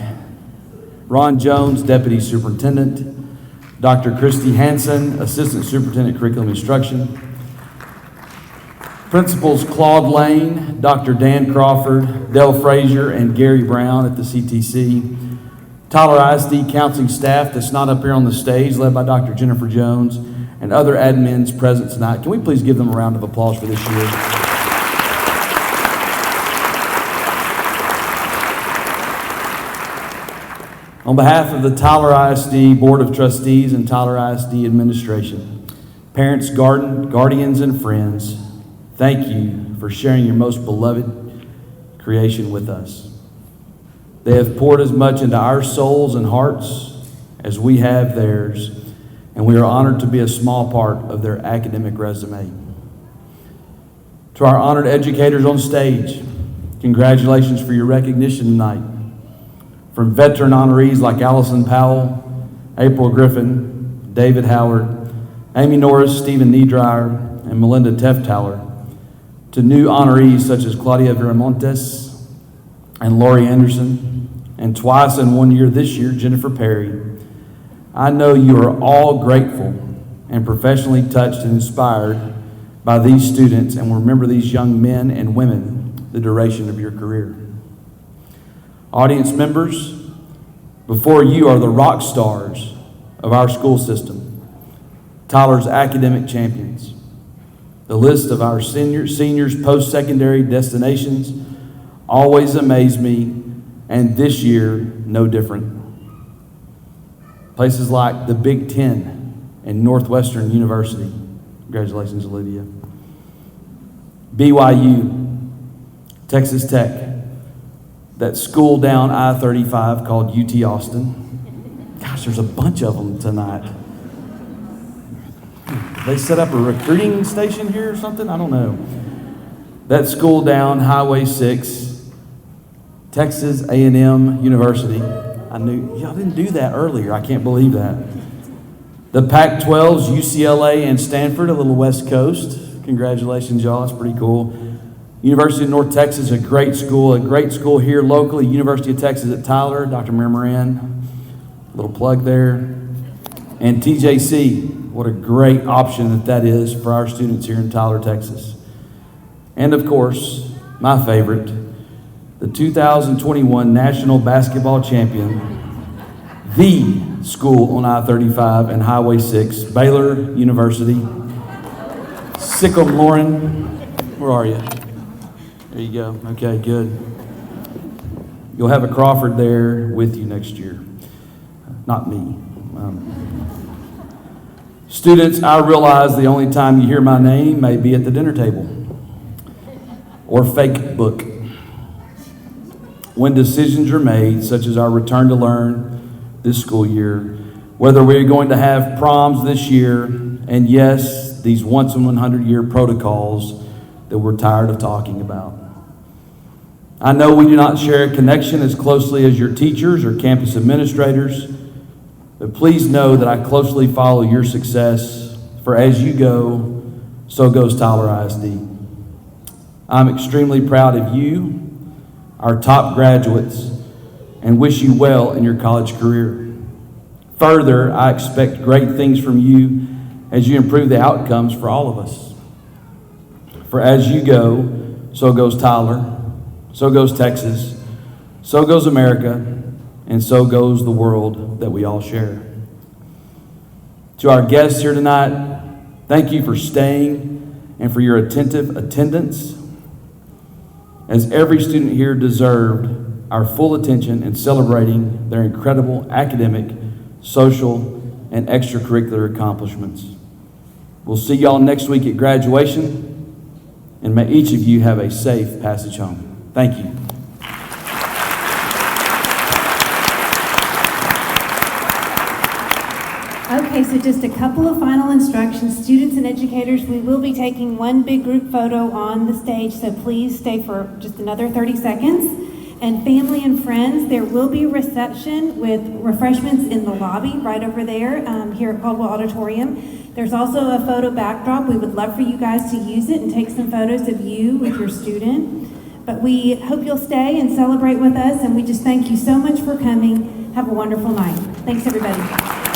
S1: Ron Jones, Deputy Superintendent. Dr. Christy Hansen, Assistant Superintendent Curriculum Instruction. Principals Claude Lane, Dr. Dan Crawford, Dell Frazier, and Gary Brown at the CTC. Tyler ISD counseling staff that's not up here on the stage, led by Dr. Jennifer Jones, and other admins present tonight. Can we please give them a round of applause for this year? On behalf of the Tyler ISD Board of Trustees and Tyler ISD Administration, parents, guardians, and friends, thank you for sharing your most beloved creation with us. They have poured as much into our souls and hearts as we have theirs, and we are honored to be a small part of their academic resume. To our honored educators on stage, congratulations for your recognition tonight. From veteran honorees like Allison Powell, April Griffin, David Howard, Amy Norris, Stephen Niedreyer, and Melinda Teftaler, to new honorees such as Claudia Viramontes and Lori Anderson, and twice in 1 year this year, Jennifer Perry. I know you are all grateful and professionally touched and inspired by these students, and will remember these young men and women the duration of your career. Audience members, before you are the rock stars of our school system, Tyler's academic champions. The list of our seniors' post-secondary destinations always amaze me, and this year, no different. Places like the Big Ten and Northwestern University. Congratulations, Olivia. BYU, Texas Tech, that school down I-35 called UT Austin. Gosh, there's a bunch of them tonight. They set up a recruiting station here or something? I don't know. That school down Highway 6, Texas A&M University. I knew, y'all didn't do that earlier. I can't believe that. The Pac-12's UCLA and Stanford, a little West Coast. Congratulations, y'all. That's pretty cool. University of North Texas, a great school here locally. University of Texas at Tyler, Dr. Murmarand, a little plug there. And TJC, what a great option that is for our students here in Tyler, Texas. And of course, my favorite, the 2021 National Basketball Champion, the school on I-35 and Highway 6, Baylor University. Sycamore, where are you? There you go. Okay, good. You'll have a Crawford there with you next year. Not me. Students, I realize the only time you hear my name may be at the dinner table or fake book. When decisions are made, such as our return to learn this school year, whether we're going to have proms this year, and yes, these once in 100 year protocols that we're tired of talking about. I know we do not share a connection as closely as your teachers or campus administrators, but please know that I closely follow your success, for as you go, so goes Tyler ISD. I'm extremely proud of you, our top graduates, and wish you well in your college career. Further, I expect great things from you as you improve the outcomes for all of us. For as you go, so goes Tyler, so goes Texas, so goes America, and so goes the world that we all share. To our guests here tonight, thank you for staying and for your attentive attendance, as every student here deserved our full attention in celebrating their incredible academic, social, and extracurricular accomplishments. We'll see y'all next week at graduation, and may each of you have a safe passage home. Thank you.
S19: Okay, so just a couple of final instructions. Students and educators, we will be taking one big group photo on the stage, so please stay for just another 30 seconds. And family and friends, there will be a reception with refreshments in the lobby right over there here at Caldwell Auditorium. There's also a photo backdrop. We would love for you guys to use it and take some photos of you with your student. But we hope you'll stay and celebrate with us, and we just thank you so much for coming. Have a wonderful night. Thanks, everybody.